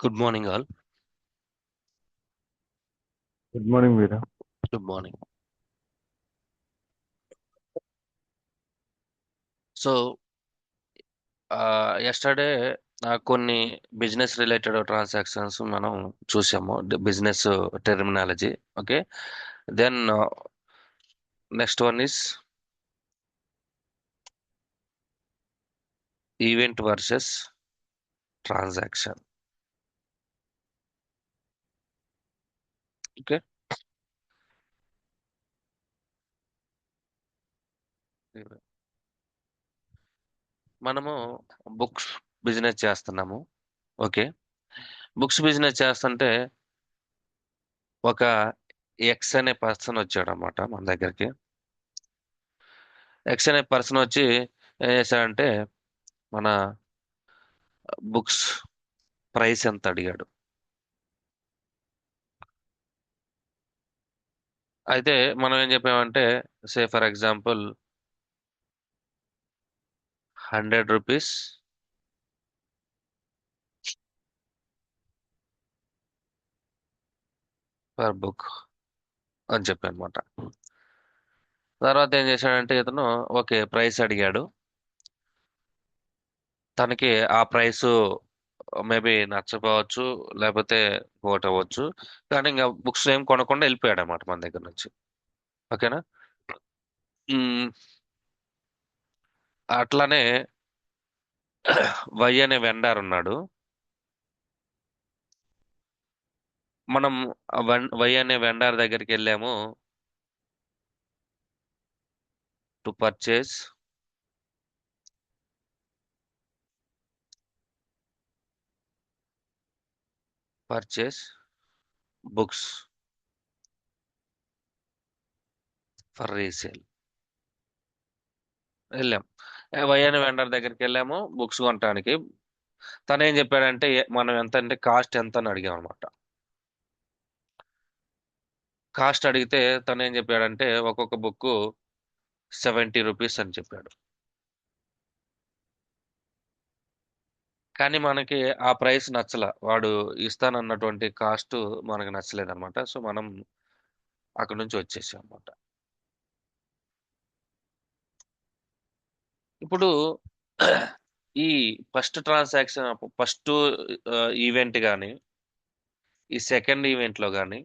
Good morning, all. Good morning, Veera. Good morning. So, yesterday కొన్ని business related transactions మనం చూసాము business terminology. Okay, then next one is event versus transaction. Okay, మనము books business చేస్తున్నాము. Okay, books business చేస్తుంటే ఒక X అనే person వచ్చాడు అనమాట మన దగ్గరికి. ఎక్స్ అనే పర్సన్ వచ్చి ఏం చేశాడంటే మన బుక్స్ ప్రైస్ ఎంత అడిగాడు. అయితే మనం ఏం చెప్పామంటే, for example 100 rupees per book అని చెప్పాను అనమాట. తర్వాత ఏం చేశాడంటే ఇతను ఓకే ప్రైస్ అడిగాడు. తనకి ఆ ప్రైస్ మేబీ నచ్చపోవచ్చు, లేకపోతే ఇంకోటి అవ్వచ్చు. కానీ ఇంకా బుక్స్ ఏం కొనకుండా వెళ్ళిపోయాడు అనమాట మన దగ్గర నుంచి. ఓకేనా. మ్మ్, అట్లానే వై అనే వెండార్ ఉన్నాడు. మనం వై అనే వెండార్ దగ్గరికి వెళ్ళాము to purchase books for resale. వెళ్ళాం, వై అనే వెండర్ దగ్గరికి వెళ్ళాము బుక్స్ కొనడానికి. తను ఏం చెప్పాడంటే మనం ఎంత అంటే కాస్ట్ ఎంత అని అడిగాం అనమాట. కాస్ట్ అడిగితే తను ఏం చెప్పాడంటే ఒక్కొక్క బుక్ 70 రూపీస్ అని చెప్పాడు. కానీ మనకి ఆ ప్రైస్ నచ్చల, వాడు ఇస్తానన్నటువంటి కాస్ట్ మనకి నచ్చలేదన్నమాట. సో మనం అక్కడ నుంచి వచ్చేసాం అనమాట. ఇప్పుడు ఈ ఫస్ట్ ట్రాన్సాక్షన్, ఫస్ట్ ఈవెంట్ కానీ ఈ సెకండ్ ఈవెంట్ లో కానీ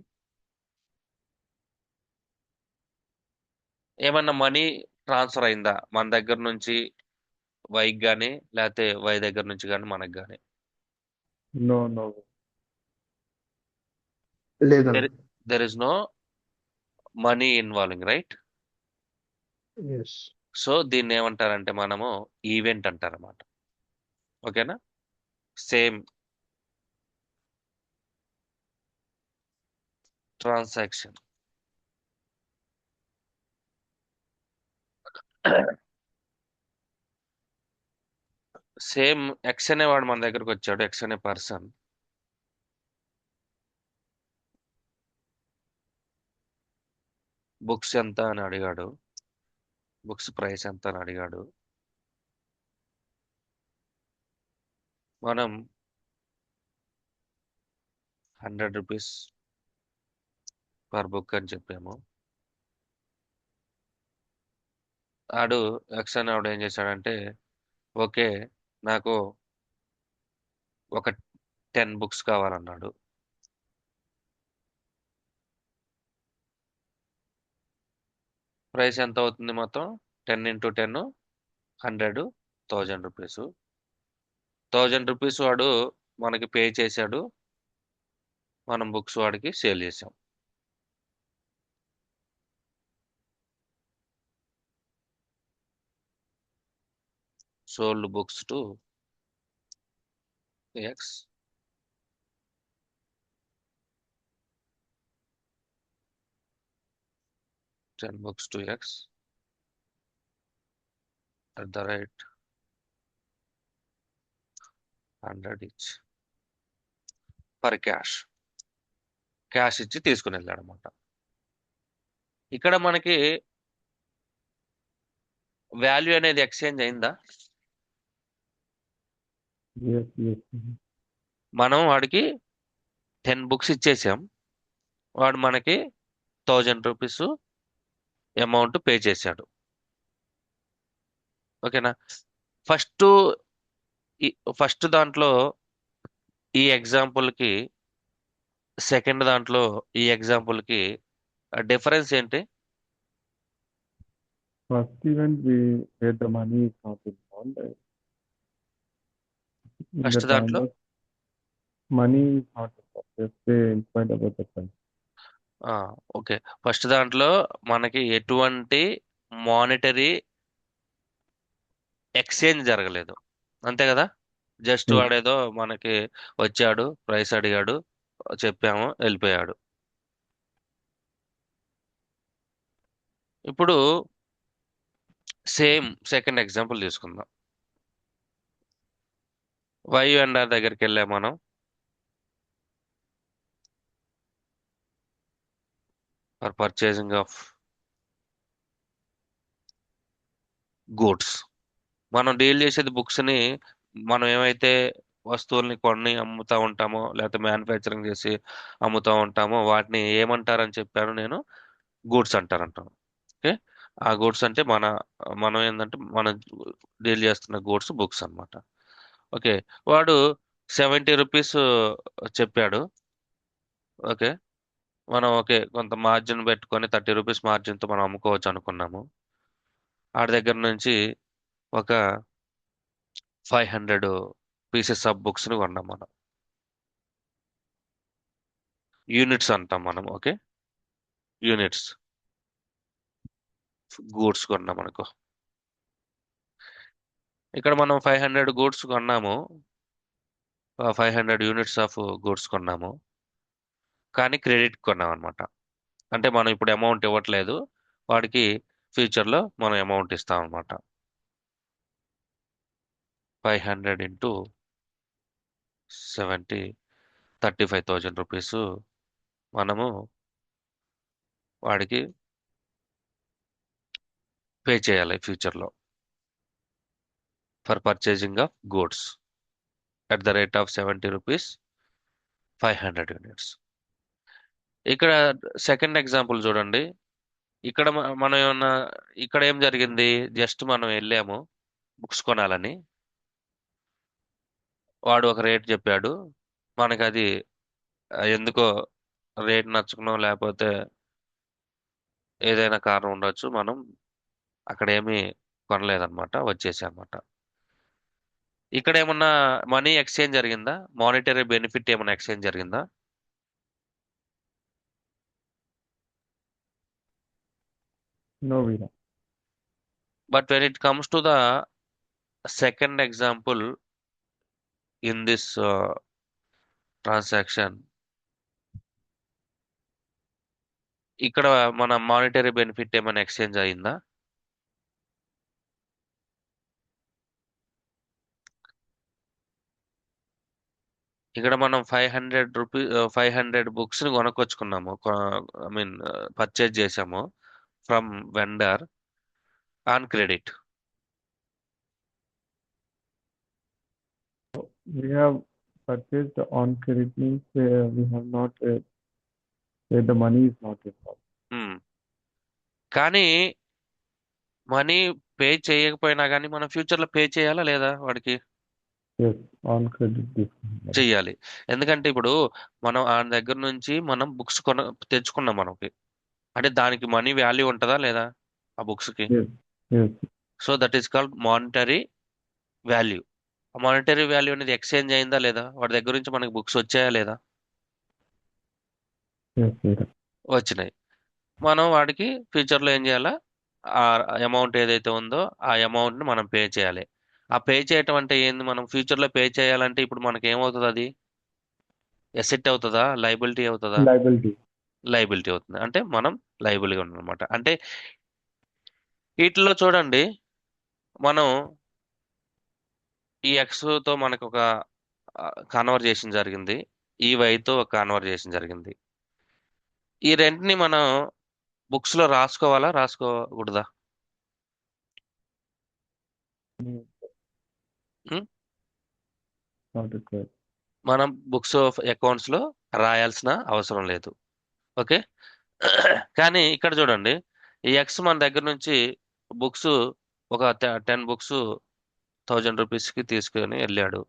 ఏమన్నా మనీ ట్రాన్స్ఫర్ అయిందా మన దగ్గర నుంచి వైకి కానీ, లేకపోతే వై దగ్గర నుంచి కానీ మనకి కానీ? No, no. లేదన్న. There there is no money involving, right? Yes. So దీన్ని ఏమంటారంటే మనము ఈవెంట్ అంటారన్నమాట. ఓకేనా. Same transaction. సేమ్ ఎక్స్ అనేవాడు మన దగ్గరకు వచ్చాడు, ఎక్స్ అనే పర్సన్. బుక్స్ ఎంత అని అడిగాడు, బుక్స్ ప్రైస్ ఎంత అని అడిగాడు. మనం 100 రూపీస్ పర్ బుక్ అని చెప్పాము. ఆడు ఎక్స్ అనేవాడు ఏం చేశాడంటే ఓకే నాకు ఒక 10 బుక్స్ కావాలన్నాడు. ప్రైస్ ఎంత అవుతుంది మొత్తం? 10 × 10 100, 1000 రూపీస్. 1000 రూపీస్ వాడు మనకి పే చేశాడు, మనం బుక్స్ వాడికి సేల్ చేసాం. Sold books to X. 10 books to X at the rate 100 each per cash ఇచ్చి తీసుకుని వెళ్ళాడు అనమాట. ఇక్కడ మనకి వాల్యూ అనేది ఎక్స్చేంజ్ అయిందా? Yes, yes. మనం వాడికి 10 బుక్స్ ఇచ్చేసాం. వాడు మనకి 1000 రూపీస్ అమౌంట్ పే చేశాడు. ఓకేనా? ఫస్ట్ ఈ ఫస్ట్ దాంట్లో ఈ ఎగ్జాంపుల్ కి, సెకండ్ దాంట్లో ఈ ఎగ్జాంపుల్ కి డిఫరెన్స్ ఏంటి? First event where the money is not involved. In the first దాంట్లో transaction, money is not involved. Just they inquired about the price. ఆ, ఓకే. ఫస్ట్ దాంట్లో మనకి ఎటువంటి మానిటరీ ఎక్స్చేంజ్ జరగలేదు, అంతే కదా? Just Yes. వాడేదో మనకి వచ్చాడు, ప్రైస్ అడిగాడు, చెప్పాము, వెళ్ళిపోయాడు. ఇప్పుడు సేమ్ సెకండ్ ఎగ్జాంపుల్ తీసుకుందాం. YU&R దగ్గరికి వెళ్ళాం మనం. For purchasing of goods. మనం డీల్ చేసేది బుక్స్ ని, మనం ఏమైతే వస్తువుల్ని కొన్ని అమ్ముతా ఉంటామో లేకపోతే మ్యానుఫ్యాక్చరింగ్ చేసి అమ్ముతా ఉంటామో వాటిని ఏమంటారని చెప్పాను నేను? గూడ్స్ అంటారంటాను. ఓకే. ఆ గూడ్స్ అంటే మనం ఏంటంటే మనం డీల్ చేస్తున్న గూడ్స్ బుక్స్ అన్నమాట. ఓకే. వాడు 70 రూపీస్ చెప్పాడు. ఓకే. మనం ఓకే కొంత మార్జిన్ పెట్టుకొని 30 రూపీస్ మార్జిన్ తో మనం అమ్ముకోవచ్చు అనుకున్నాము. ఆడి దగ్గర నుంచి ఒక 500 పీసెస్ ఆఫ్ బుక్స్ ని కొన్నాం మనం. యూనిట్స్ అంటాం మనం. ఓకే. యూనిట్స్ గూడ్స్ కొన్నాం అనుకో. ఇక్కడ మనం 500 గూడ్స్ కొన్నాము, 500 యూనిట్స్ ఆఫ్ గూడ్స్ కొన్నాము. కానీ క్రెడిట్ కొన్నాం అనమాట. అంటే మనం ఇప్పుడు అమౌంట్ ఇవ్వట్లేదు వాడికి, ఫ్యూచర్ లో మనం అమౌంట్ ఇస్తాం అనమాట. 500 ఇంటూ 70, 35,000 రూపీస్ మనము వాడికి పే చేయాలి ఫ్యూచర్ లో, for purchasing of goods at the rate of 70 rupees, 500 units. ఇక్కడ సెకండ్ ఎగ్జాంపుల్ చూడండి. ఇక్కడ మనం ఏమన్నా, ఇక్కడ ఏం జరిగింది? జస్ట్ మనం వెళ్ళాము బుక్స్ కొనాలని, వాడు ఒక రేట్ చెప్పాడు. మనకి అది ఎందుకో రేట్ నచ్చుకునో లేకపోతే ఏదైనా కారణం ఉండొచ్చు, మనం అక్కడ ఏమీ కొనలేదన్నమాట, వచ్చేసాం అన్నమాట. ఇక్కడ ఏమన్నా మనీ ఎక్స్చేంజ్ జరిగిందా? మానిటరీ బెనిఫిట్ ఏమన్నా ఎక్స్చేంజ్ జరిగిందా? No, Veera. But when it comes to the second example in this transaction, ఇక్కడ మన మానిటరీ బెనిఫిట్ ఏమైనా ఎక్స్చేంజ్ అయిందా? ఇక్కడ మనం 500 బుక్స్ ని కొనుక్కొచ్చుకున్నాము, ఐ మీన్ పర్చేజ్ చేసాము from vendor on credit. We have purchased on credit means we have not where the money is not involved. కానీ money pay చేయకపోయినా కానీ మనం ఫ్యూచర్ లో పే చేయాలా లేదా వాడికి? Yes, on credit discount. చెయ్యాలి. ఎందుకంటే ఇప్పుడు మనం ఆయన దగ్గర నుంచి మనం బుక్స్ తెచ్చుకున్నాం మనకి, అంటే దానికి మనీ వాల్యూ ఉంటుందా లేదా ఆ బుక్స్ కి? Yes, yes, so that is called monetary value. ఆ మానిటరీ వాల్యూ అనేది ఎక్స్చేంజ్ అయిందా లేదా? వాడి దగ్గర నుంచి మనకి బుక్స్ వచ్చాయా లేదా? yes, Veera. వచ్చినాయి. మనం వాడికి ఫ్యూచర్ లో ఏం చేయాలా? ఆ అమౌంట్ ఏదైతే ఉందో ఆ అమౌంట్ ని మనం పే చేయాలి. ఆ పే చేయటం అంటే ఏంది? మనం ఫ్యూచర్ లో పే చేయాలంటే ఇప్పుడు మనకి ఏమవుతుంది అది? ఎసెట్ అవుతుందా, లైబిలిటీ అవుతుందా? Liability. లైబిలిటీ అవుతుంది. అంటే మనం లైబుల్గా ఉన్నాం అనమాట. అంటే వీటిల్లో చూడండి, మనం ఈ ఎక్స్ తో మనకు ఒక కాన్వర్జేషన్ జరిగింది, ఈ వైతో ఒక కాన్వర్జేషన్ జరిగింది. ఈ రెంటిని మనం బుక్స్ లో రాసుకోవాలా రాసుకోకూడదా? Mm, um? not required. మనం బుక్స్ ఆఫ్ అకౌంట్స్ లో రాయాల్సిన అవసరం లేదు. ఓకే. కానీ ఇక్కడ చూడండి, ఈ ఎక్స్ మన దగ్గర నుంచి బుక్స్ ఒక 10 బుక్స్ 1000 రూపీస్ కి తీసుకొని వెళ్ళాడు.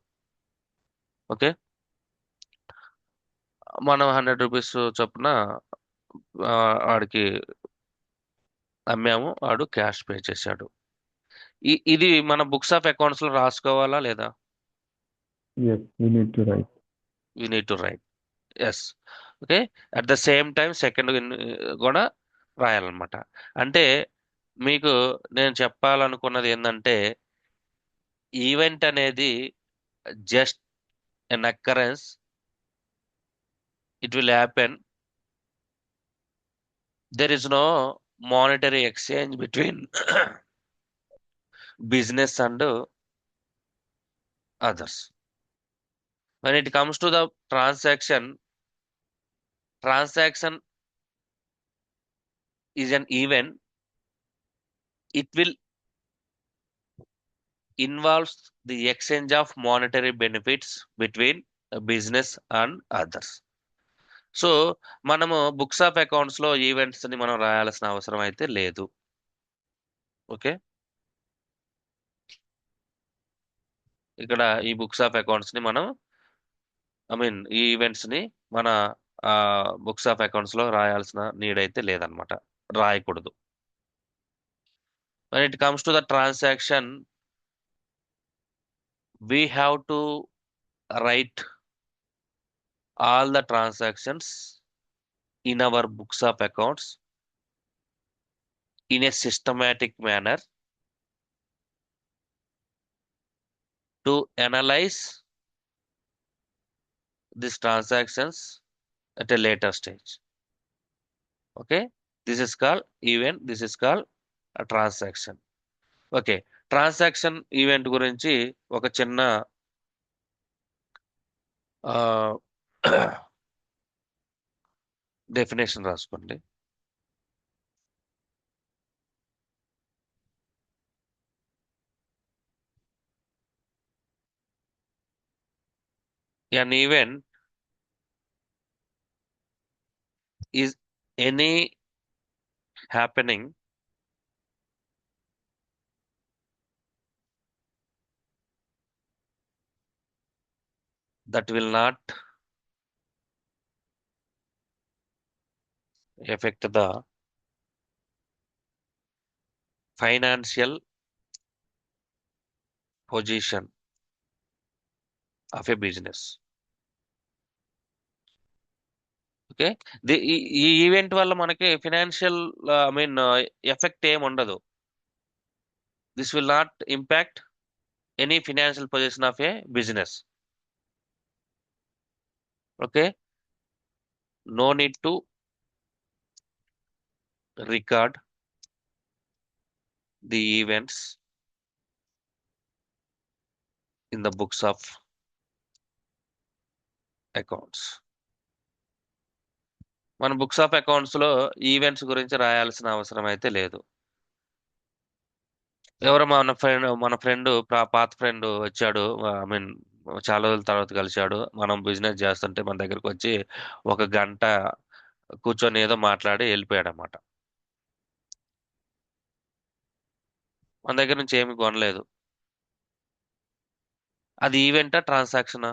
ఓకే. మనం 100 రూపీస్ చొప్పున ఆడికి అమ్మాము, ఆడు క్యాష్ పే చేశాడు. ఇది మన బుక్స్ ఆఫ్ అకౌంట్స్ లో రాసుకోవాలా లేదా? Yes, we need to write. We need to write. Yes. Okay. At the same time second కూడా రాయాలన్నమాట. అంటే మీకు నేను చెప్పాలనుకున్నది ఏంటంటే, ఈవెంట్ అనేది just an occurrence. It will happen. There is no monetary exchange between business and others. When it comes to the transaction is an event. It will involve the exchange of monetary benefits between a business and others. So మనము books of accounts లో events ని మనం రాయాల్సిన అవసరం అయితే లేదు. Okay. ఇక్కడ ఈ books of accounts ని మనం, ఈ ఈవెంట్స్ ని మన బుక్స్ ఆఫ్ అకౌంట్స్ లో రాయాల్సిన నీడ్ అయితే లేదనమాట, రాయకూడదు. when it comes to the transaction, we have to write all the transactions in our books of accounts in a systematic manner to analyze these transactions at a later stage. Okay. This is called event. This is called a transaction. Okay. Transaction event గురించి ఒక చిన్న definition రాసుకోండి. An event is any happening that will not affect the financial position of a business. Okay. ఈ event వల్ల మనకి financial effect ఏమి ఉండదు. This will not impact any financial position of a business. Okay. No need to record the events in the books of accounts. మన books of accounts లో events గురించి రాయాల్సిన అవసరం అయితే లేదు. ఎవరో మన ఫ్రెండ్ పాత ఫ్రెండ్ వచ్చాడు, చాలా రోజుల తర్వాత కలిశాడు. మనం బిజినెస్ చేస్తుంటే మన దగ్గరకు వచ్చి 1 గంట కూర్చొని ఏదో మాట్లాడి వెళ్ళిపోయాడు అనమాట. మన దగ్గర నుంచి ఏమి కొనలేదు. అది ఈవెంటా ట్రాన్సాక్షనా?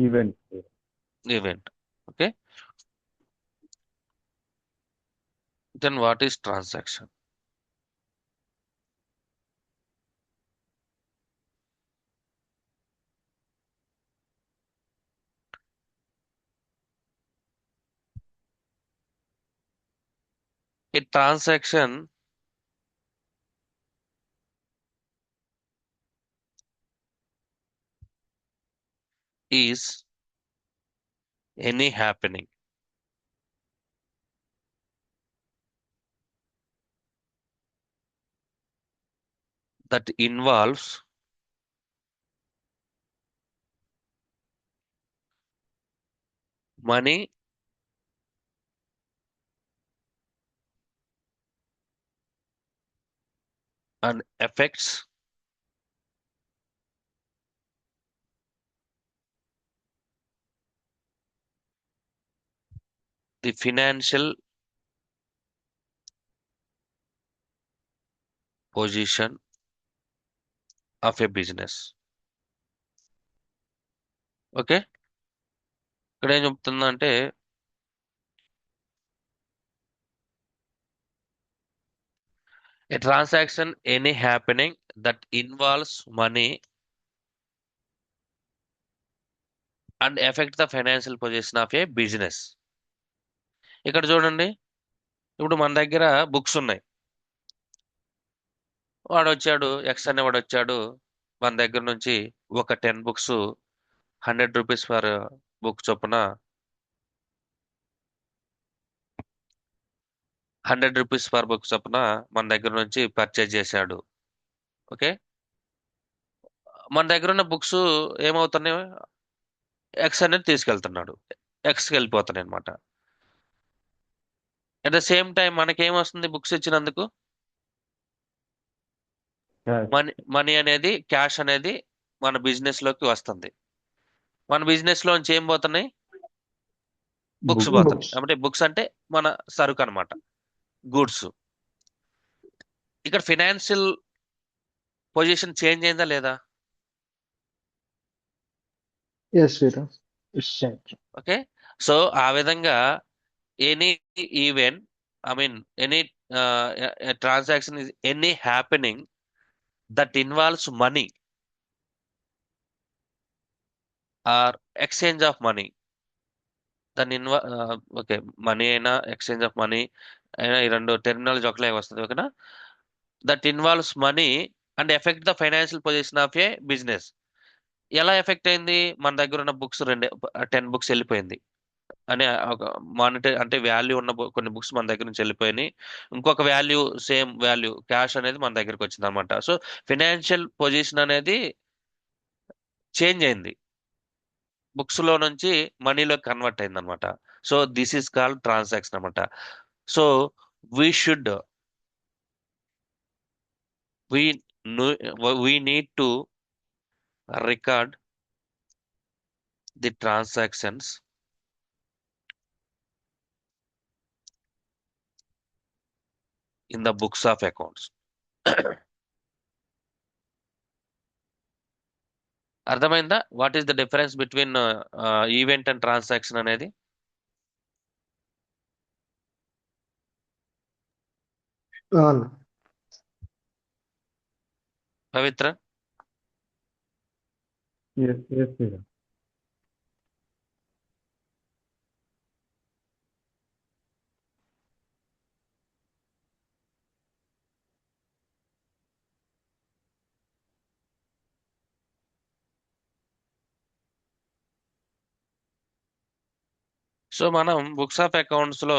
Event. Event. Okay. Then what is transaction? A transaction is any happening that involves money and affects the financial position of a business. Okay, ఇక్కడ ఏం చెప్తుందంటే a transaction any happening that involves money and affect the financial position of a business. ఇక్కడ చూడండి, ఇప్పుడు మన దగ్గర books ఉన్నాయి. వాడు వచ్చాడు, ఎక్స్ అనే వాడు వచ్చాడు, మన దగ్గర నుంచి ఒక 10 బుక్స్ 100 రూపీస్ పర్ బుక్ చొప్పున 100 రూపీస్ పర్ బుక్ చొప్పున మన దగ్గర నుంచి పర్చేజ్ చేశాడు. ఓకే, మన దగ్గర ఉన్న బుక్స్ ఏమవుతున్నాయి, ఎక్స్ అనేది తీసుకెళ్తున్నాడు, ఎక్స్కి వెళ్ళిపోతున్నాయి అనమాట. అట్ ద సేమ్ టైం మనకేం వస్తుంది బుక్స్ ఇచ్చినందుకు? Cash. మనీ అనేది, క్యాష్ అనేది మన బిజినెస్ లోకి వస్తుంది. మన బిజినెస్ లోంచి ఏం పోతున్నాయి? Books Books. పోతున్నాయి. అంటే బుక్స్ అంటే మన సరుకు అనమాట, గూడ్స్. ఇక్కడ ఫినాన్షియల్ పొజిషన్ చేంజ్ అయిందా లేదా? Yes, Sriram. It's changed. Okay, so ఆ విధంగా any event, I mean any transaction is any happening that involves money or exchange of money, దాన్ని ఓకే, మనీ అయినా ఎక్స్చేంజ్ ఆఫ్ మనీ అయినా ఈ రెండు టెర్మినాలజీ ఒకలే వస్తుంది. ఓకేనా? That involves money and effect the financial position of a business. ఎలా effect అయింది? మన దగ్గర ఉన్న బుక్స్ 10 బుక్స్ వెళ్ళిపోయింది అని ఒక మానిటరీ, అంటే వాల్యూ ఉన్న కొన్ని బుక్స్ మన దగ్గర నుంచి వెళ్ళిపోయినాయి. ఇంకొక వాల్యూ, సేమ్ వాల్యూ క్యాష్ అనేది మన దగ్గరకు వచ్చింది అనమాట. సో ఫినాన్షియల్ పొజిషన్ అనేది చేంజ్ అయింది, బుక్స్ లో నుంచి మనీలో కన్వర్ట్ అయింది అనమాట. So this is called transaction అనమాట. So we should we we need to record the transactions in the books of accounts. అర్థమైందా? What is the difference between event and transaction అనేది? అవును. పవిత్ర, Yes, yes, Sriram. సో మనం books of accounts లో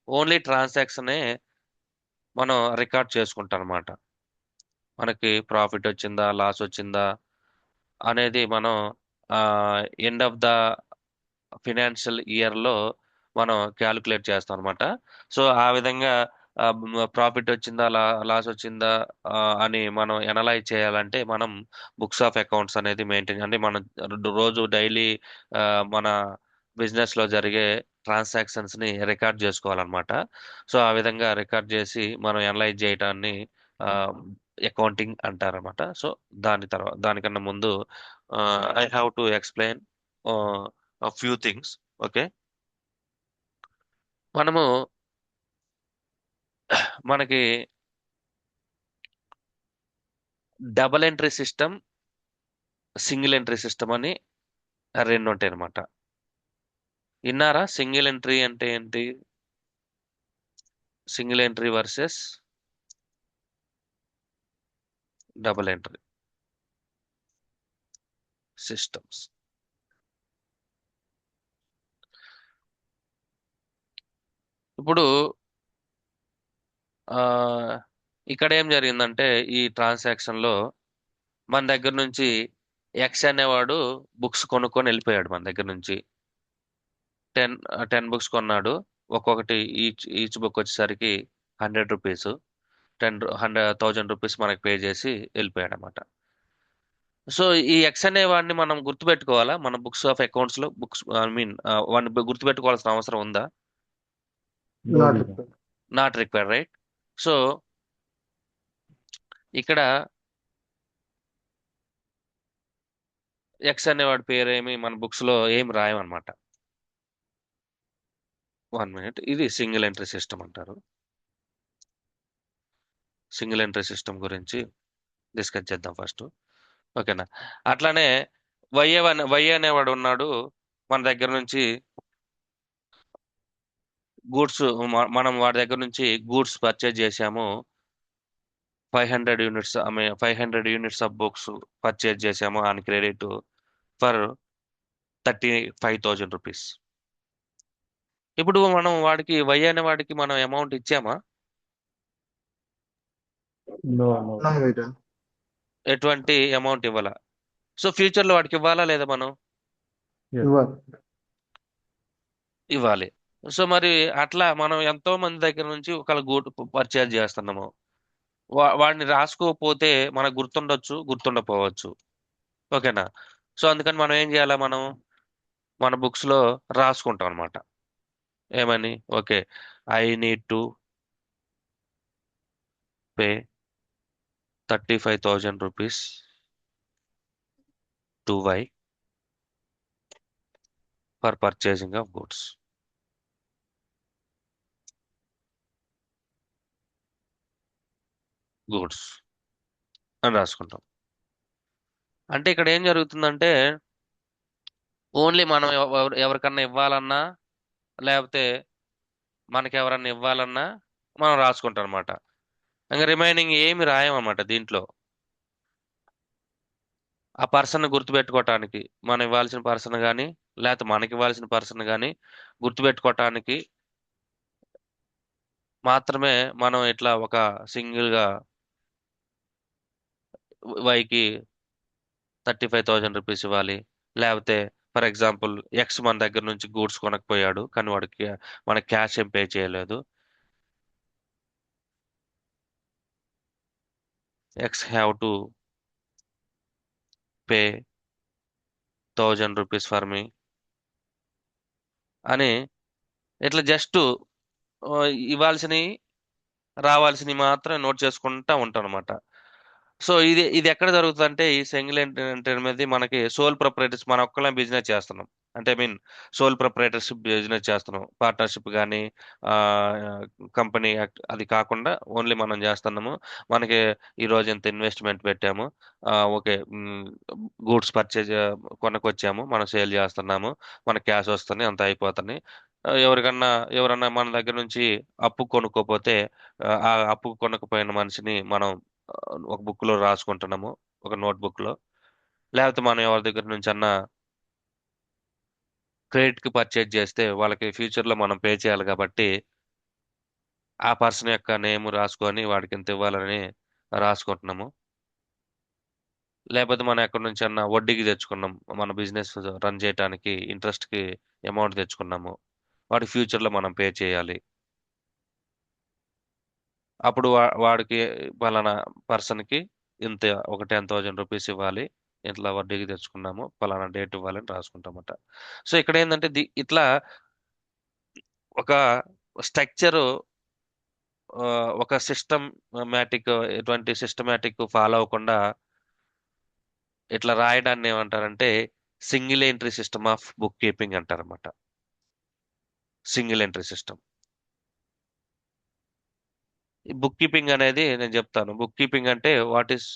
only transaction మనం record చేసుకుంటాం అనమాట. మనకి profit వచ్చిందా, లాస్ వచ్చిందా అనేది మనం end of the financial year లో మనం క్యాలిక్యులేట్ చేస్తాం అనమాట. సో ఆ విధంగా ప్రాఫిట్ వచ్చిందా, లాస్ వచ్చిందా అని మనం ఎనలైజ్ చేయాలంటే మనం బుక్స్ ఆఫ్ అకౌంట్స్ అనేది మెయింటైన్, అంటే మనం రోజు డైలీ మన బిజినెస్ లో జరిగే ట్రాన్సాక్షన్స్ ని రికార్డ్ చేసుకోవాలన్నమాట. సో ఆ విధంగా రికార్డ్ చేసి మనం ఎనలైజ్ చేయడాన్ని అకౌంటింగ్ అంటారన్నమాట. సో దానికన్నా ముందు I have to explain few things. Okay, మనము మనకి double entry system, single entry system అని రెండు ఉంటాయి అనమాట. విన్నారా? సింగిల్ ఎంట్రీ అంటే ఏంటి? Single entry versus double entry systems. ఇప్పుడు ఆ ఇక్కడ ఏం జరిగిందంటే ఈ ట్రాన్సాక్షన్ లో మన దగ్గర నుంచి ఎక్స్ అనేవాడు బుక్స్ కొనుక్కొని వెళ్ళిపోయాడు. మన దగ్గర నుంచి 10 బుక్స్ కొన్నాడు. ఒక్కొక్కటి ఈచ్ బుక్ వచ్చేసరికి 100 రూపీస్, 1000 రూపీస్ మనకి పే చేసి వెళ్ళిపోయాడు అనమాట. సో ఈ ఎక్స్ అనే వాడిని మనం గుర్తుపెట్టుకోవాలా? మన బుక్స్ ఆఫ్ అకౌంట్స్ లో బుక్స్, ఐ మీన్ వాడిని గుర్తుపెట్టుకోవాల్సిన అవసరం ఉందా? No Not visa. required. Not required, right? So ఇక్కడ ఎక్స్ అనేవాడి పేరు ఏమి మన బుక్స్ లో ఏమి రాయమన్నమాట. 1 మినిట్, ఇది సింగిల్ ఎంట్రీ సిస్టమ్ అంటారు. సింగిల్ ఎంట్రీ సిస్టమ్ గురించి డిస్కస్ చేద్దాం ఫస్ట్, ఓకేనా? అట్లానే వై అనేవాడు ఉన్నాడు, మన దగ్గర నుంచి గూడ్స్, మనం వాడి దగ్గర నుంచి గూడ్స్ పర్చేజ్ చేసాము. 500 units, 500 units of books purchase చేసాము ఆన్ క్రెడిట్ ఫర్ 35,000 రూపీస్. ఇప్పుడు మనం వాడికి వై అనే వాడికి మనం అమౌంట్ ఇచ్చామా? No, no. No visa. ఎటువంటి అమౌంట్ ఇవ్వాలా? సో ఫ్యూచర్ లో వాడికి ఇవ్వాలా లేదా మనం? Yes. Work. ఇవ్వాలి. సో మరి అట్లా మనం ఎంతో మంది దగ్గర నుంచి ఒకళ్ళ గూడ్ పర్చేజ్ చేస్తున్నాము. వాడిని రాసుకోకపోతే మనకు గుర్తుండొచ్చు, గుర్తుండపోవచ్చు, ఓకేనా? సో అందుకని మనం ఏం చేయాలా, మనం మన బుక్స్ లో రాసుకుంటాం అనమాట. ఏమని? Okay, I need to pay 35,000 rupees to Y for purchasing of goods. Goods అని రాసుకుంటాం. అంటే ఇక్కడ ఏం జరుగుతుందంటే ఓన్లీ మనం ఎవరికన్నా ఇవ్వాలన్నా, లేకపోతే మనకి ఎవరన్నా ఇవ్వాలన్నా మనం రాసుకుంటాం అనమాట. ఇంకా రిమైనింగ్ ఏమి రాయమన్నమాట దీంట్లో. ఆ పర్సన్ గుర్తుపెట్టుకోవటానికి, మనం ఇవ్వాల్సిన పర్సన్ కానీ లేకపోతే మనకి ఇవ్వాల్సిన పర్సన్ కానీ గుర్తుపెట్టుకోవటానికి మాత్రమే మనం ఇట్లా ఒక సింగిల్ గా వైకి 35,000 రూపీస్ ఇవ్వాలి. లేకపోతే ఫర్ ఎగ్జాంపుల్ ఎక్స్ మన దగ్గర నుంచి గూడ్స్ కొనకపోయాడు, కానీ వాడికి మనకి క్యాష్ ఏం పే చేయలేదు. X have to pay 1,000 rupees for me అని ఇట్లా జస్ట్ ఇవ్వాల్సినవి రావాల్సినవి మాత్రం నోట్ చేసుకుంటా ఉంటాం అనమాట. సో ఇది ఇది ఎక్కడ జరుగుతుంది అంటే ఈ సింగిల్ ఎంటర్ మీద మనకి సోల్ ప్రొపరేటర్స్, మన ఒక్కళ్ళే బిజినెస్ చేస్తున్నాం అంటే, I mean sole proprietorship business చేస్తున్నాం, పార్ట్నర్షిప్ కానీ కంపెనీ అది కాకుండా ఓన్లీ మనం చేస్తున్నాము. మనకి ఈ రోజు ఇంత ఇన్వెస్ట్మెంట్ పెట్టాము, ఓకే, గూడ్స్ పర్చేజ్ కొనకొచ్చాము, మనం సేల్ చేస్తున్నాము, మన క్యాష్ వస్తుంది, అంత అయిపోతుంది. ఎవరన్నా మన దగ్గర నుంచి అప్పు కొనుక్కోపోతే ఆ అప్పు కొనకపోయిన మనిషిని మనం ఒక బుక్ లో రాసుకుంటున్నాము, ఒక నోట్ బుక్ లో. లేకపోతే మనం ఎవరి దగ్గర నుంచి అన్నా క్రెడిట్ కి పర్చేజ్ చేస్తే వాళ్ళకి ఫ్యూచర్ లో మనం పే చేయాలి కాబట్టి ఆ పర్సన్ యొక్క నేమ్ రాసుకొని వాడికి ఇంత ఇవ్వాలని రాసుకుంటున్నాము. లేకపోతే మనం ఎక్కడి నుంచి అన్నా వడ్డీకి తెచ్చుకున్నాం, మన బిజినెస్ రన్ చేయడానికి ఇంట్రెస్ట్ కి అమౌంట్ తెచ్చుకున్నాము, వాడి ఫ్యూచర్ లో మనం పే చేయాలి. అప్పుడు వాడికి పలానా పర్సన్ కి ఇంత ఒక 10,000 రూపీస్ ఇవ్వాలి, ఇట్లా వడ్డీకి తెచ్చుకున్నాము, పలానా డేట్ ఇవ్వాలని రాసుకుంటామట. సో ఇక్కడ ఏంటంటే ఇట్లా ఒక స్ట్రక్చర్, ఒక సిస్టమాటిక్, ఎటువంటి సిస్టమాటిక్ ఫాలో అవ్వకుండా ఇట్లా రాయడాన్ని ఏమంటారంటే single entry system of book keeping అంటారన్నమాట. Single entry system. ఈ బుక్ కీపింగ్ అనేది నేను చెప్తాను. బుక్ కీపింగ్ అంటే వాట్ ఈస్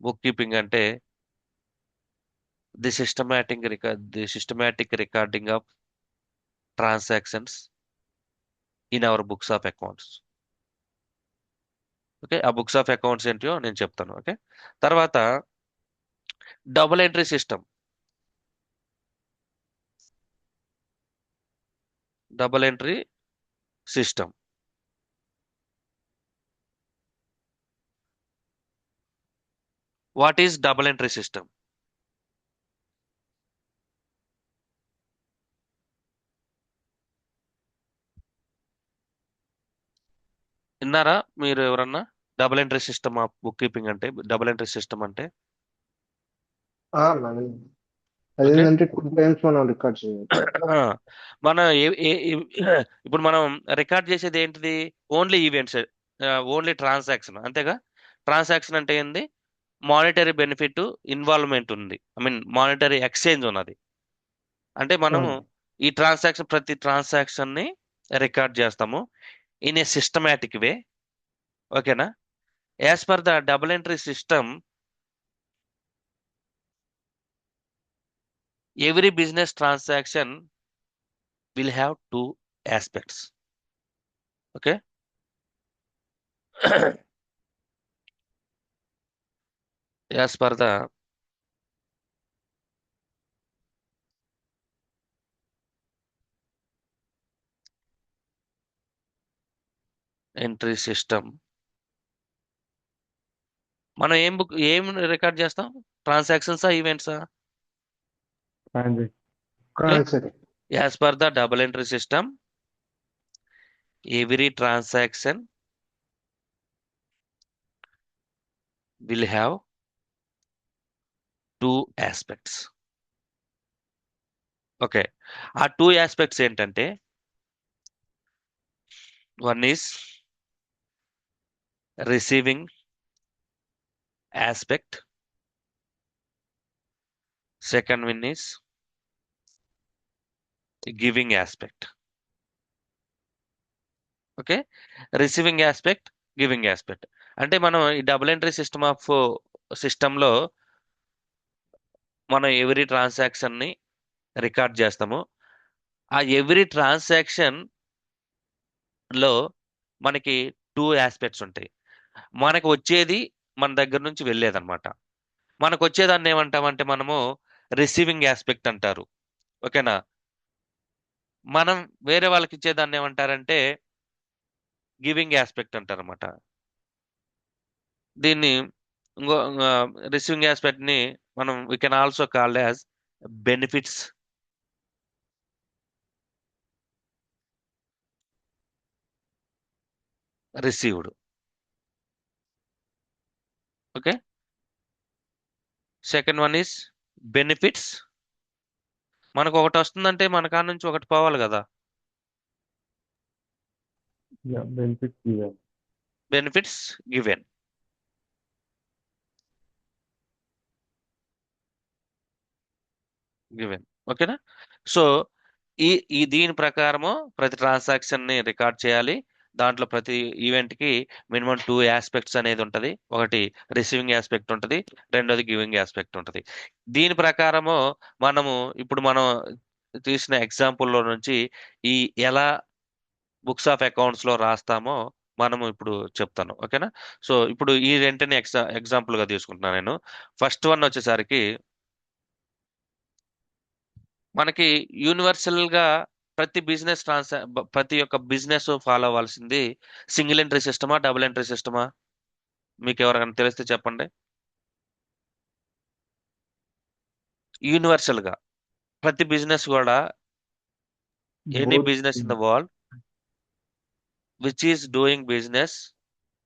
బుక్ కీపింగ్ అంటే the systematic recording of transactions in our books of accounts. Okay, ఆ బుక్స్ ఆఫ్ అకౌంట్స్ ఏంటో నేను చెప్తాను. ఓకే, తర్వాత double entry system. Double entry system. What is double entry system? విన్నారా మీరు ఎవరన్నా? Double entry system of book keeping అంటే, double entry system అంటే Naveen. ఓకే. అదేంటంటే 2 టైమ్స్ మనం రికార్డ్ చేయొచ్చు. మనం ఇప్పుడు మనం రికార్డ్ చేసేది ఏంటిది? ఓన్లీ ఈవెంట్స్, ఓన్లీ ట్రాన్సాక్షన్, అంతేగా. ట్రాన్సాక్షన్ అంటే ఏంది? మానిటరీ బెనిఫిట్ ఇన్వాల్వ్మెంట్ ఉంది, ఐ మీన్ మానిటరీ ఎక్స్చేంజ్ ఉన్నది. అంటే మనము అవును. ఈ ట్రాన్సాక్షన్, ప్రతి ట్రాన్సాక్షన్ ని రికార్డ్ చేస్తాము ఇన్ ఏ సిస్టమేటిక్ వే. ఓకేనా? As per the double entry system, every business transaction will have 2 aspects. Okay. As per the entry system, మనం ఏం రికార్డ్ చేస్తాం? ట్రాన్సాక్షన్సా, ఈవెంట్సా? Transaction. Okay. Transaction. As per the double entry system, every transaction will have 2 aspects. Okay. ఆ 2 aspects ఏంటంటే, one is receiving aspect, second one is giving aspect. Okay. Receiving aspect, giving aspect అంటే మనం ఈ double entry సిస్టంలో మనం every transaction ని record చేస్తాము. ఆ ఎవ్రీ ట్రాన్సాక్షన్ లో మనకి 2 aspects ఉంటాయి. మనకు వచ్చేది, మన దగ్గర నుంచి వెళ్ళేదన్నమాట. మనకు వచ్చేదాన్ని ఏమంటామంటే మనము రిసీవింగ్ ఆస్పెక్ట్ అంటారు. ఓకేనా? మనం వేరే వాళ్ళకి ఇచ్చేదాన్ని ఏమంటారంటే గివింగ్ ఆస్పెక్ట్ అంటారు అనమాట. దీన్ని ఇంకో రిసీవింగ్ ఆస్పెక్ట్ ని మనం we can also called as benefits received. Okay. Second one is benefits. మనకు ఒకటి వస్తుందంటే మన కాడ నుంచి ఒకటి పోవాలి కదా. Yeah, benefits given. Benefits given. Given. ఓకేనా? సో ఈ ఈ దీని ప్రకారము ప్రతి ట్రాన్సాక్షన్ ని రికార్డ్ చేయాలి. దాంట్లో ప్రతి ఈవెంట్ కి మినిమం 2 aspects అనేది ఉంటది. ఒకటి రిసీవింగ్ ఆస్పెక్ట్ ఉంటది, రెండోది గివింగ్ ఆస్పెక్ట్ ఉంటది. దీని ప్రకారము మనము ఇప్పుడు మనం తీసిన ఎగ్జాంపుల్ లో నుంచి ఈ ఎలా బుక్స్ ఆఫ్ అకౌంట్స్ లో రాస్తామో మనము ఇప్పుడు చెప్తాను. ఓకేనా? సో ఇప్పుడు ఈ రెంటిని ఎగ్జాంపుల్ గా తీసుకుంటున్నాను నేను. ఫస్ట్ వన్ వచ్చేసరికి మనకి యూనివర్సల్ గా ప్రతి ఒక్క బిజినెస్ ఫాలో అవ్వాల్సింది సింగిల్ ఎంట్రీ సిస్టమా, డబుల్ ఎంట్రీ సిస్టమా? మీకు ఎవరికైనా తెలిస్తే చెప్పండి. యూనివర్సల్ గా ప్రతి బిజినెస్ కూడా, any Both. Business in the world which is doing business,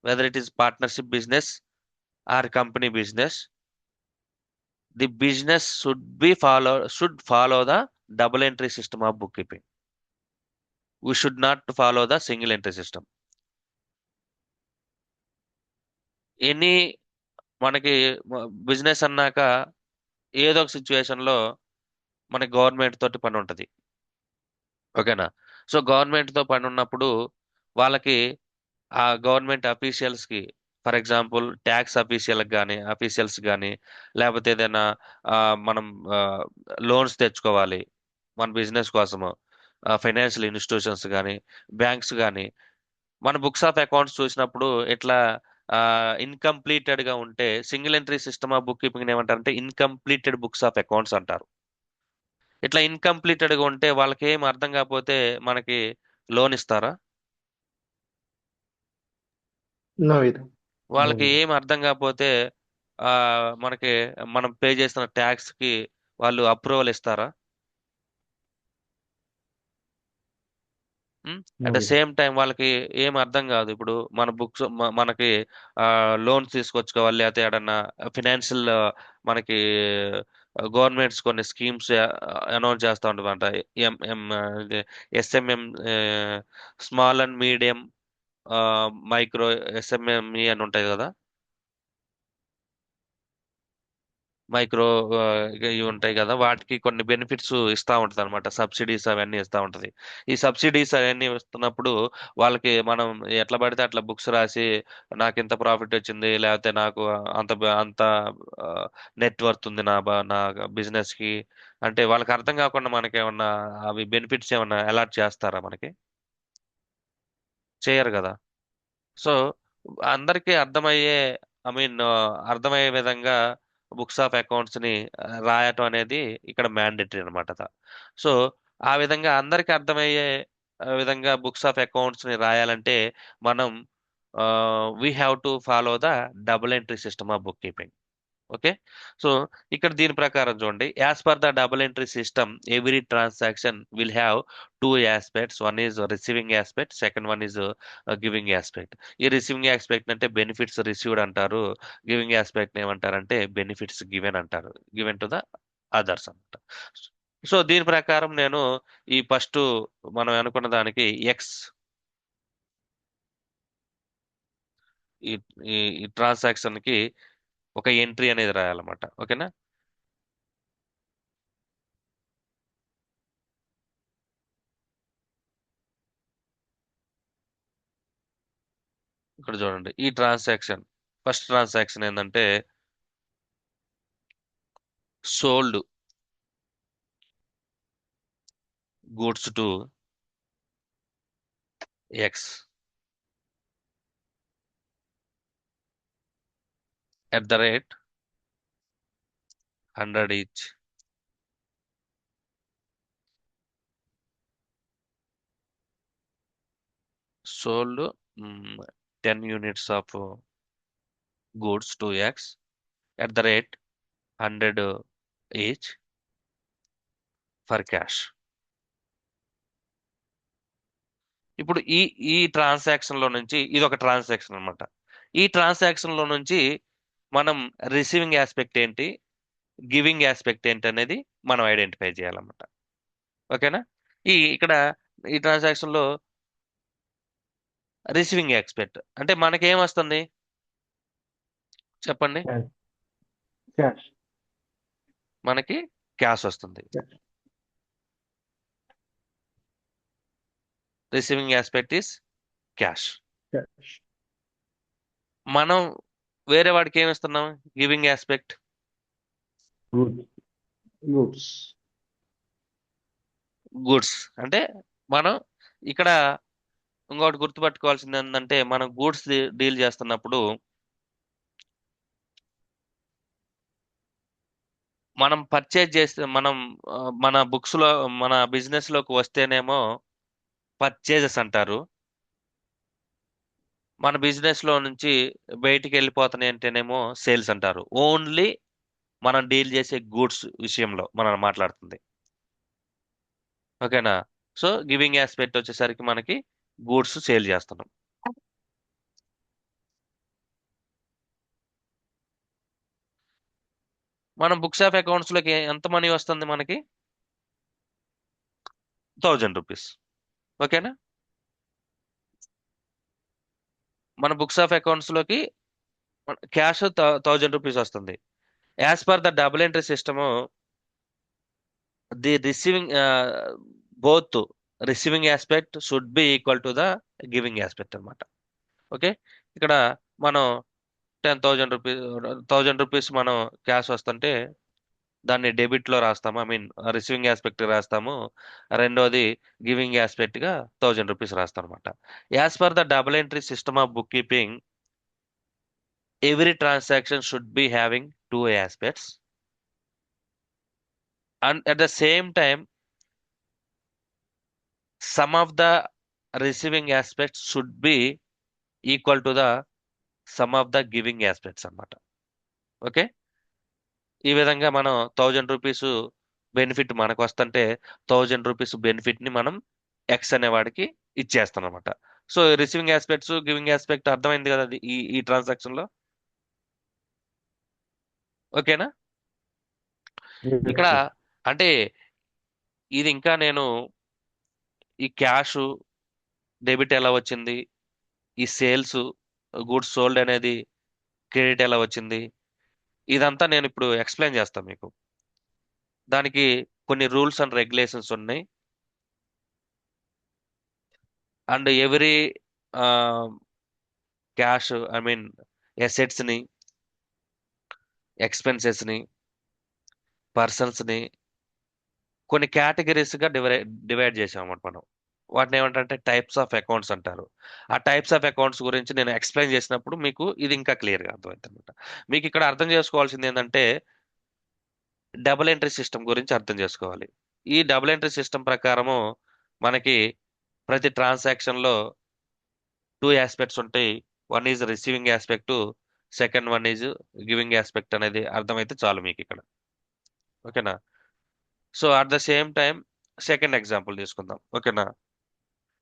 whether it is partnership business or company business, the business should follow the double entry system of book keeping. We should not follow the single entry system. Any మనకి business అన్నాక ఏదో ఒక situation లో మనకి government తోటి పని ఉంటది. ఓకేనా? సో గవర్నమెంట్ తో పని ఉన్నప్పుడు వాళ్ళకి ఆ గవర్నమెంట్ అఫీషియల్స్ కి, ఫర్ ఎగ్జాంపుల్ ట్యాక్స్ అఫీషియల్స్ కానీ, లేకపోతే ఏదైనా ఆ, మనం లోన్స్ తెచ్చుకోవాలి మన బిజినెస్ కోసము, ఫైనాన్షియల్ ఇన్స్టిట్యూషన్స్ కానీ, బ్యాంక్స్ కానీ, మన బుక్స్ ఆఫ్ అకౌంట్స్ చూసినప్పుడు ఇట్లా ఇన్కంప్లీటెడ్ గా ఉంటే single entry system of book keeping ఏమంటారంటే ఇన్కంప్లీటెడ్ బుక్స్ ఆఫ్ అకౌంట్స్ అంటారు. ఇట్లా ఇన్కంప్లీటెడ్ గా ఉంటే వాళ్ళకి ఏం అర్థం కాకపోతే మనకి లోన్ ఇస్తారా? నో ఇది. వాళ్ళకి No. ఏం అర్థం కాకపోతే ఆ మనకి మనం పే చేసిన ట్యాక్స్ కి వాళ్ళు అప్రూవల్ ఇస్తారా? At No. The same time వాళ్ళకి ఏం అర్థం కాదు. ఇప్పుడు మన బుక్స్ మనకి లోన్స్ తీసుకొచ్చుకోవాలి, లేకపోతే ఏడన్నా ఫినాన్షియల్ మనకి గవర్నమెంట్స్ కొన్ని స్కీమ్స్ అనౌన్స్ చేస్తూ ఉంటుందంట. SMM, small and medium micro SMME అని ఉంటాయి కదా, మైక్రో ఇవి ఉంటాయి కదా, వాటికి కొన్ని బెనిఫిట్స్ ఇస్తా ఉంటది అనమాట. సబ్సిడీస్ అవన్నీ ఇస్తా ఉంటది. ఈ సబ్సిడీస్ అవన్నీ ఇస్తున్నప్పుడు వాళ్ళకి మనం ఎట్లా పడితే అట్లా బుక్స్ రాసి నాకు ఇంత ప్రాఫిట్ వచ్చింది, లేకపోతే నాకు అంత నెట్ వర్త్ ఉంది నా బిజినెస్ కి అంటే వాళ్ళకి అర్థం కాకుండా మనకి ఏమన్నా అవి బెనిఫిట్స్ ఏమన్నా అలాట్ చేస్తారా మనకి? చేయరు కదా. సో అందరికీ అర్థమయ్యే, ఐ మీన్ అర్థమయ్యే విధంగా బుక్స్ ఆఫ్ అకౌంట్స్ ని రాయటం అనేది ఇక్కడ మ్యాండేటరీ అనమాట. సో ఆ విధంగా అందరికీ అర్థమయ్యే విధంగా బుక్స్ ఆఫ్ అకౌంట్స్ ని రాయాలంటే మనం we have to follow the double entry system of book keeping. Okay. So ఇక్కడ దీని ప్రకారం చూడండి, as per the double entry system every transaction will have two aspects. One is receiving aspect, second one is giving aspect. ఈ receiving aspect అంటే benefits received అంటారు, giving aspect ఏమంటారంటే benefits given అంటారు, given to the others అనమాట. So దీని ప్రకారం నేను ఈ ఫస్ట్ మనం అనుకున్న దానికి ఎక్స్, ఈ ఈ ట్రాన్సాక్షన్ కి ఒక ఎంట్రీ అనేది రాయాలన్నమాట. ఓకేనా. ఇక్కడ చూడండి, ఈ ట్రాన్సాక్షన్ ఫస్ట్ ట్రాన్సాక్షన్ ఏంటంటే sold goods to X at the rate 100 each. Sold 10 units of goods to X at the rate 100 each for cash. ఇప్పుడు ఈ ఈ ట్రాన్సాక్షన్ లో నుంచి ఇది ఒక ట్రాన్సాక్షన్ అన్నమాట. ఈ ట్రాన్సాక్షన్ లో నుంచి మనం రిసీవింగ్ ఆస్పెక్ట్ ఏంటి, గివింగ్ ఆస్పెక్ట్ ఏంటి అనేది మనం ఐడెంటిఫై చేయాలన్నమాట. ఓకేనా. ఇక్కడ ఈ ట్రాన్సాక్షన్ లో రిసీవింగ్ ఆస్పెక్ట్ అంటే మనకేం వస్తుంది చెప్పండి? Cash. Cash. మనకి క్యాష్ వస్తుంది. Cash. Receiving aspect is cash. Cash. మనం వేరే వాడికి ఏమి ఇస్తున్నాం? Giving aspect Goods. Goods. Goods. అంటే మనం ఇక్కడ ఇంకోటి గుర్తుపెట్టుకోవాల్సింది ఏంటంటే మనం గూడ్స్ డీల్ చేస్తున్నప్పుడు మనం పర్చేజ్ చేస్తే మనం మన బుక్స్ లో మన బిజినెస్ లోకి వస్తేనేమో పర్చేజెస్ అంటారు. మన బిజినెస్ లో నుంచి బయటికి వెళ్ళిపోతున్నాయి అంటేనేమో సేల్స్ అంటారు. ఓన్లీ మనం డీల్ చేసే గూడ్స్ విషయంలో మనం మాట్లాడుతుంది. ఓకేనా. సో గివింగ్ ఆస్పెక్ట్ వచ్చేసరికి మనకి గూడ్స్ సేల్ చేస్తున్నాం. మనం బుక్స్ ఆఫ్ అకౌంట్స్ లోకి ఎంత మనీ వస్తుంది మనకి? 1000 రూపీస్. ఓకేనా. మన బుక్స్ ఆఫ్ అకౌంట్స్ లోకి క్యాష్ 1000 రూపీస్ వస్తుంది. As per the double entry system the receiving both receiving aspect should be equal to the giving aspect అనమాట. ఓకే. ఇక్కడ మనం 10,000 రూపీస్ 1000 రూపీస్ మనం క్యాష్ వస్తుంటే దాన్ని డెబిట్ లో రాస్తాము, ఐ మీన్ రిసీవింగ్ ఆస్పెక్ట్ రాస్తాము. రెండోది గివింగ్ ఆస్పెక్ట్ గా 1000 రూపీస్ రాస్తాం అనమాట. As per the double entry system of book keeping every transaction should be having two aspects, and at the same time some of the receiving aspects should be equal to the sum of the giving aspects అన్నమాట. Okay. ఈ విధంగా మనం 1000 rupees benefit మనకు వస్తుంటే 1000 rupees benefit ని మనం X అనే వాడికి ఇచ్చేస్తాం అనమాట. So receiving aspects giving aspect అర్థమైంది కదా ఈ ట్రాన్సాక్షన్ లో. ఓకేనా. Yes, ఇక్కడ sir. అంటే ఇది ఇంకా నేను ఈ క్యాష్ డెబిట్ ఎలా వచ్చింది, ఈ సేల్స్ గూడ్స్ సోల్డ్ అనేది క్రెడిట్ ఎలా వచ్చింది, ఇదంతా నేను ఇప్పుడు ఎక్స్ప్లెయిన్ చేస్తాను మీకు. దానికి కొన్ని రూల్స్ అండ్ రెగ్యులేషన్స్ ఉన్నాయి. And every cash, I mean assets ని, ఎక్స్పెన్సెస్ ని, పర్సన్స్ ని కొన్ని కేటగిరీస్ గా డివైడ్ చేసాం అన్నమాట మనం. వాటిని ఏమంటారంటే టైప్స్ ఆఫ్ అకౌంట్స్ అంటారు. ఆ టైప్స్ ఆఫ్ అకౌంట్స్ గురించి నేను ఎక్స్ప్లెయిన్ చేసినప్పుడు మీకు ఇది ఇంకా క్లియర్ గా అర్థమవుతుంది అనమాట. మీకు ఇక్కడ అర్థం చేసుకోవాల్సింది ఏంటంటే డబుల్ ఎంట్రీ సిస్టమ్ గురించి అర్థం చేసుకోవాలి. ఈ డబుల్ ఎంట్రీ సిస్టమ్ ప్రకారము మనకి ప్రతి ట్రాన్సాక్షన్ లో టూ ఆస్పెక్ట్స్ ఉంటాయి. One is receiving aspect, second one is giving aspect అనేది అర్థమైతే చాలు మీకు ఇక్కడ. ఓకేనా? So at the same time second example తీసుకుందాం. ఓకేనా?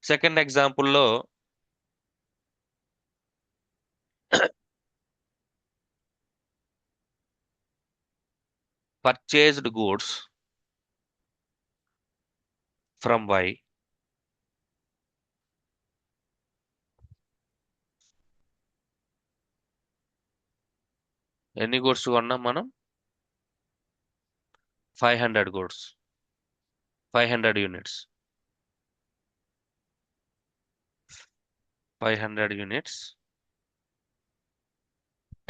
సెకండ్ ఎగ్జాంపుల్లో పర్చేజ్డ్ గూడ్స్ ఫ్రమ్ వై, ఎన్ని గూడ్స్ కొన్నాం మనం? 500 goods, 500 units, 500 units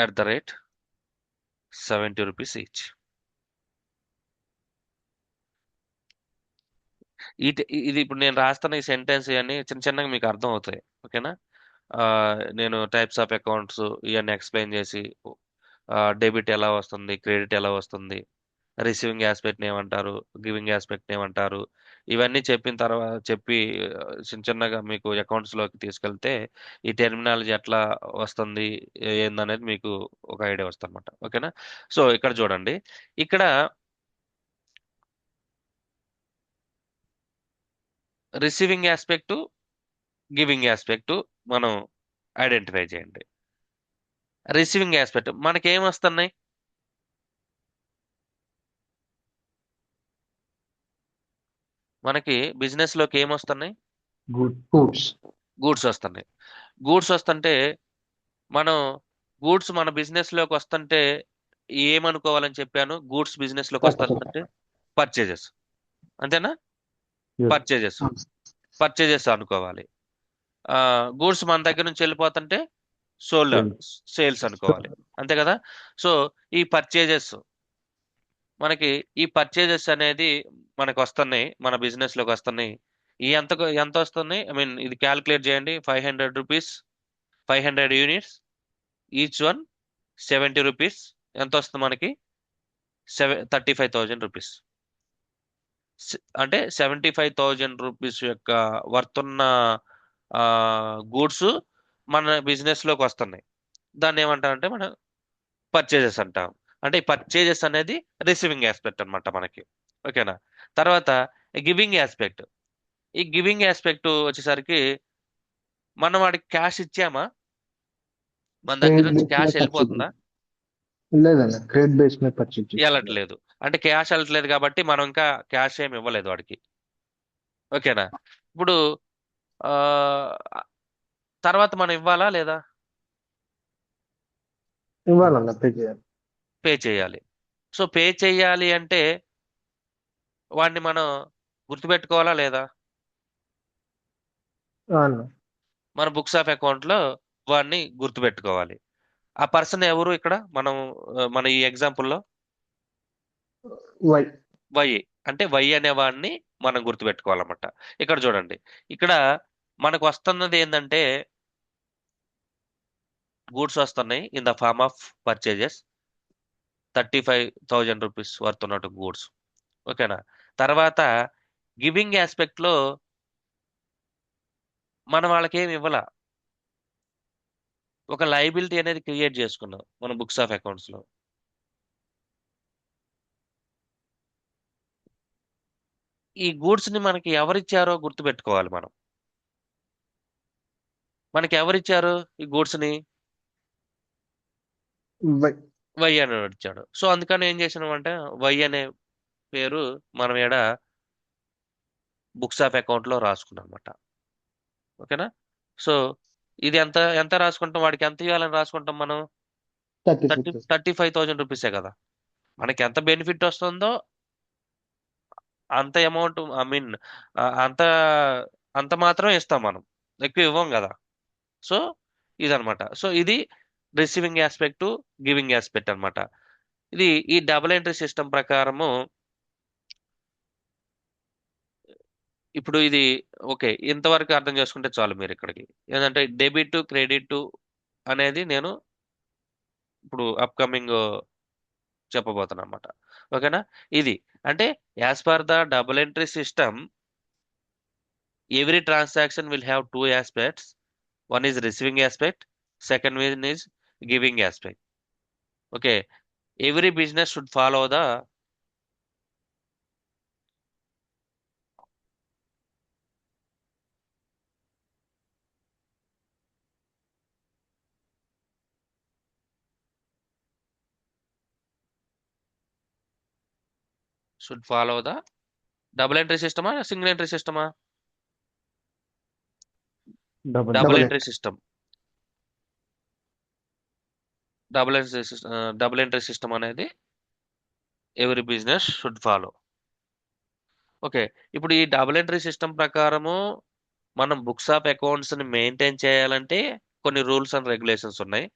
at the rate 70 rupees each. ఇది ఇప్పుడు నేను రాస్తున్న ఈ సెంటెన్స్ ఇవన్నీ చిన్న చిన్నగా మీకు అర్థం అవుతాయి. ఓకేనా? ఆ, నేను టైప్స్ ఆఫ్ అకౌంట్స్ ఇవన్నీ ఎక్స్ప్లెయిన్ చేసి డెబిట్ ఎలా వస్తుంది, క్రెడిట్ ఎలా వస్తుంది, రిసీవింగ్ ఆస్పెక్ట్ ఏమంటారు, గివింగ్ ఆస్పెక్ట్ ఏమంటారు, ఇవన్నీ చెప్పిన తర్వాత చిన్న చిన్నగా మీకు అకౌంట్స్ లోకి తీసుకెళ్తే ఈ టెర్మినాలజీ ఎట్లా వస్తుంది ఏందనేది మీకు ఒక ఐడియా వస్తుంది అనమాట. ఓకేనా? సో ఇక్కడ చూడండి, ఇక్కడ రిసీవింగ్ ఆస్పెక్ట్, గివింగ్ ఆస్పెక్ట్ మనం ఐడెంటిఫై చేయండి. రిసీవింగ్ ఆస్పెక్ట్ మనకి ఏం వస్తున్నాయి? మనకి బిజినెస్ లోకి ఏం వస్తున్నాయి? Good. Goods. గూడ్స్ వస్తున్నాయి. గూడ్స్ వస్తుంటే మనం గూడ్స్ మన బిజినెస్ లోకి వస్తుంటే ఏమనుకోవాలని చెప్పాను? గూడ్స్ బిజినెస్ లోకి Purchase. వస్తుంటే పర్చేజెస్, అంతేనా? Yes. పర్చేజెస్, పర్చేజెస్ అనుకోవాలి. గూడ్స్ మన దగ్గర నుంచి వెళ్ళిపోతుంటే సోల్డ్, Sales. సేల్స్ అనుకోవాలి. అంతే కదా? సో ఈ పర్చేజెస్ మనకి, ఈ పర్చేజెస్ అనేది మనకు వస్తున్నాయి, మన బిజినెస్ లోకి వస్తున్నాయి. ఈ ఎంత వస్తున్నాయి? ఐ మీన్ ఇది క్యాలిక్యులేట్ చేయండి. 500 rupees, 500 units, each one 70 rupees. ఎంత వస్తుంది మనకి? 35,000 రూపీస్. అంటే 75,000 రూపీస్ యొక్క వర్త్ ఉన్న గూడ్స్ మన బిజినెస్ లోకి వస్తున్నాయి. దాన్ని ఏమంటామంటే మనం పర్చేజెస్ అంటాం. అంటే ఈ పర్చేజెస్ అనేది రిసీవింగ్ ఆస్పెక్ట్ అన్నమాట మనకి. ఓకేనా? తర్వాత గివింగ్ ఆస్పెక్ట్. ఈ గివింగ్ ఆస్పెక్ట్ వచ్చేసరికి మనం వాడికి క్యాష్ ఇచ్చామా? మన దగ్గర Credit నుంచి base క్యాష్ में వెళ్ళిపోతుందా? purchase. లేదన్న క్రెడిట్ బేస్ మీద పర్చేజ్ చేస్తాం. వెళ్ళట్లేదు. అంటే క్యాష్ వెళ్ళట్లేదు కాబట్టి మనం ఇంకా క్యాష్ ఏమి ఇవ్వలేదు వాడికి. ఓకేనా? ఇప్పుడు ఆ తర్వాత మనం ఇవ్వాలా లేదా? ఇవ్వాలన్న పే చేయాలి. పే చేయాలి. సో పే చేయాలి అంటే వాడిని మనం గుర్తుపెట్టుకోవాలా లేదా? అన్న మన బుక్స్ ఆఫ్ అకౌంట్ లో వాడిని గుర్తుపెట్టుకోవాలి. ఆ పర్సన్ ఎవరు ఇక్కడ మనం మన ఈ ఎగ్జాంపుల్లో? Y Y. అంటే వై అనే వాడిని మనం గుర్తుపెట్టుకోవాలన్నమాట. ఇక్కడ చూడండి, ఇక్కడ మనకు వస్తున్నది ఏంటంటే గూడ్స్ వస్తున్నాయి in the form of purchases, 35,000 rupees worth ఉన్నట్టు గూడ్స్. ఓకేనా? తర్వాత గివింగ్ ఆస్పెక్ట్ లో మనం వాళ్ళకి ఏమి ఇవ్వాల, ఒక లైబిలిటీ అనేది క్రియేట్ చేసుకున్నాం మన బుక్స్ ఆఫ్ అకౌంట్స్ లో. ఈ గూడ్స్ ని మనకి ఎవరిచ్చారో గుర్తుపెట్టుకోవాలి మనం. మనకి ఎవరిచ్చారు ఈ గూడ్స్ ని? వై వై అని ఇచ్చాడు. సో అందుకని ఏం చేసినాం అంటే వై అనే పేరు మనం ఈడ బుక్స్ ఆఫ్ అకౌంట్ లో రాసుకున్నాం అనమాట. ఓకేనా? సో ఇది ఎంత ఎంత రాసుకుంటాం, వాడికి ఎంత ఇవ్వాలని రాసుకుంటాం మనం? 36. 35,000 రూపీసే కదా. మనకి ఎంత బెనిఫిట్ వస్తుందో అంత అమౌంట్, ఐ మీన్ అంత అంత మాత్రం ఇస్తాం మనం, ఎక్కువ ఇవ్వం కదా. సో ఇదనమాట. సో ఇది రిసీవింగ్ ఆస్పెక్ట్, గివింగ్ ఆస్పెక్ట్ అన్నమాట. ఇది ఈ డబుల్ ఎంట్రీ సిస్టమ్ ప్రకారము ఇప్పుడు ఇది ఓకే, ఇంతవరకు అర్థం చేసుకుంటే చాలు మీరు ఇక్కడికి. ఏంటంటే డెబిట్ క్రెడిట్ అనేది నేను ఇప్పుడు అప్కమింగ్ చెప్పబోతున్నా అనమాట. ఓకేనా? ఇది అంటే as per the double entry system, every transaction will have two aspects. One is receiving aspect, second one is giving aspect. Okay, every business should follow the double entry system or single entry system. Double Double Double entry. entry entry. system. Double entry system అనేది every business should follow. Okay, ఇప్పుడు ఈ double entry system ప్రకారము మనం books of accounts ని maintain చేయాలంటే కొన్ని rules and regulations ఉన్నాయి.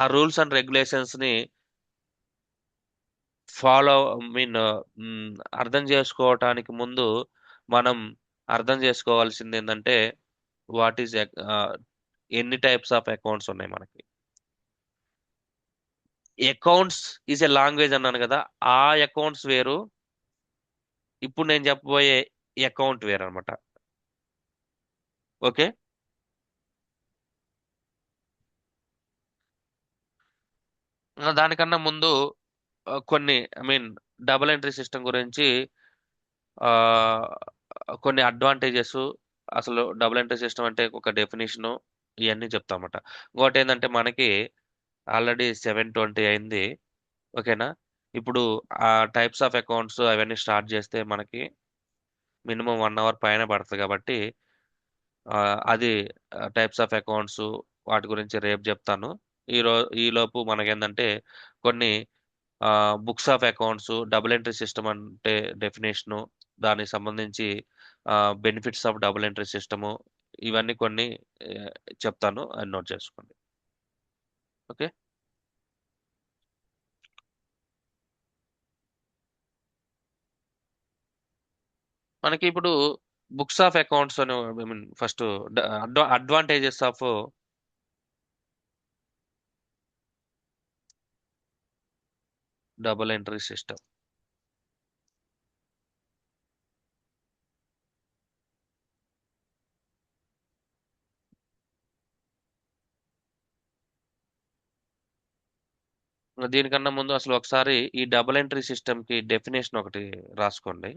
ఆ రూల్స్ అండ్ రెగ్యులేషన్స్ ని ఫాలో మీన్ అర్థం చేసుకోవటానికి ముందు మనం అర్థం చేసుకోవాల్సింది ఏంటంటే వాట్ ఈస్ ఎన్ని టైప్స్ ఆఫ్ అకౌంట్స్ ఉన్నాయి మనకి. అకౌంట్స్ ఈజ్ ఎ లాంగ్వేజ్ అన్నాను కదా, ఆ అకౌంట్స్ వేరు, ఇప్పుడు నేను చెప్పబోయే అకౌంట్ వేరు అనమాట. ఓకే, దానికన్నా ముందు కొన్ని I mean double entry system గురించి ఆ, కొన్ని అడ్వాంటేజెస్, అసలు డబుల్ ఎంట్రీ సిస్టమ్ అంటే ఒక డెఫినేషను, ఇవన్నీ చెప్తామట. ఇంకోటి ఏంటంటే మనకి ఆల్రెడీ 7:20 అయింది. ఓకేనా? ఇప్పుడు ఆ టైప్స్ ఆఫ్ అకౌంట్స్ అవన్నీ స్టార్ట్ చేస్తే మనకి మినిమం 1 అవర్ పైన పడుతుంది కాబట్టి అది టైప్స్ ఆఫ్ అకౌంట్స్ వాటి గురించి రేపు చెప్తాను. ఈలోపు మనకేంటంటే కొన్ని books of accounts, double entry system అంటే డెఫినేషను, దానికి సంబంధించి benefits of double entry system, ఇవన్నీ కొన్ని ఆ, చెప్తాను, అది నోట్ చేసుకోండి. ఓకే, మనకి ఇప్పుడు బుక్స్ ఆఫ్ అకౌంట్స్ అని I mean first advantages of double entry system. దీనికన్నా ముందు అసలు ఒకసారి ఈ డబుల్ ఎంట్రీ సిస్టమ్ కి డెఫినేషన్ ఒకటి రాసుకోండి.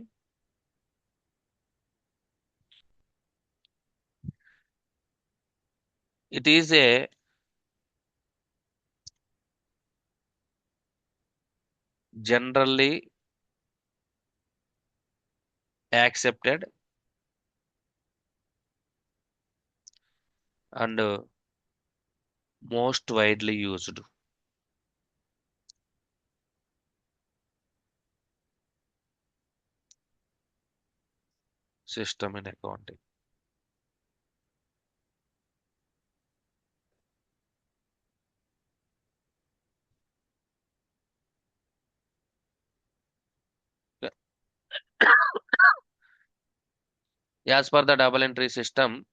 It is a generally accepted and most widely used system in accounting. As per the double entry system,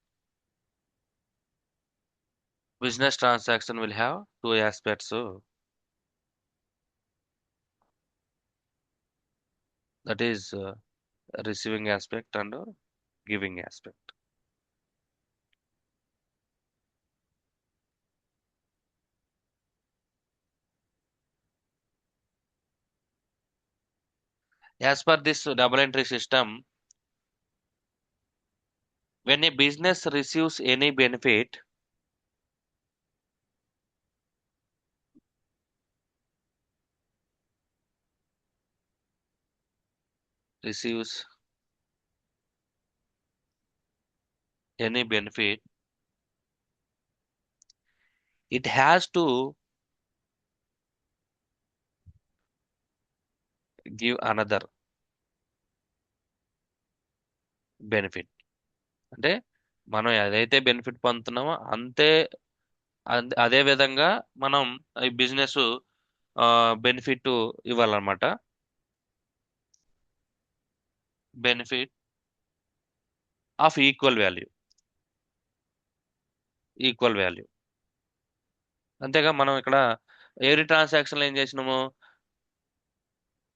business transaction will have two aspects. That is receiving aspect and giving aspect. As per this double entry system, when a business receives any benefit, receives any benefit, it has to give another benefit. అంటే మనం ఏదైతే benefit పొందుతున్నామో అదే విధంగా మనం ఈ business benefit ఇవ్వాలన్నమాట. Benefit of equal value. అంతేగా మనం ఇక్కడ ఎవరి ట్రాన్సాక్షన్ ఏం చేసినాము,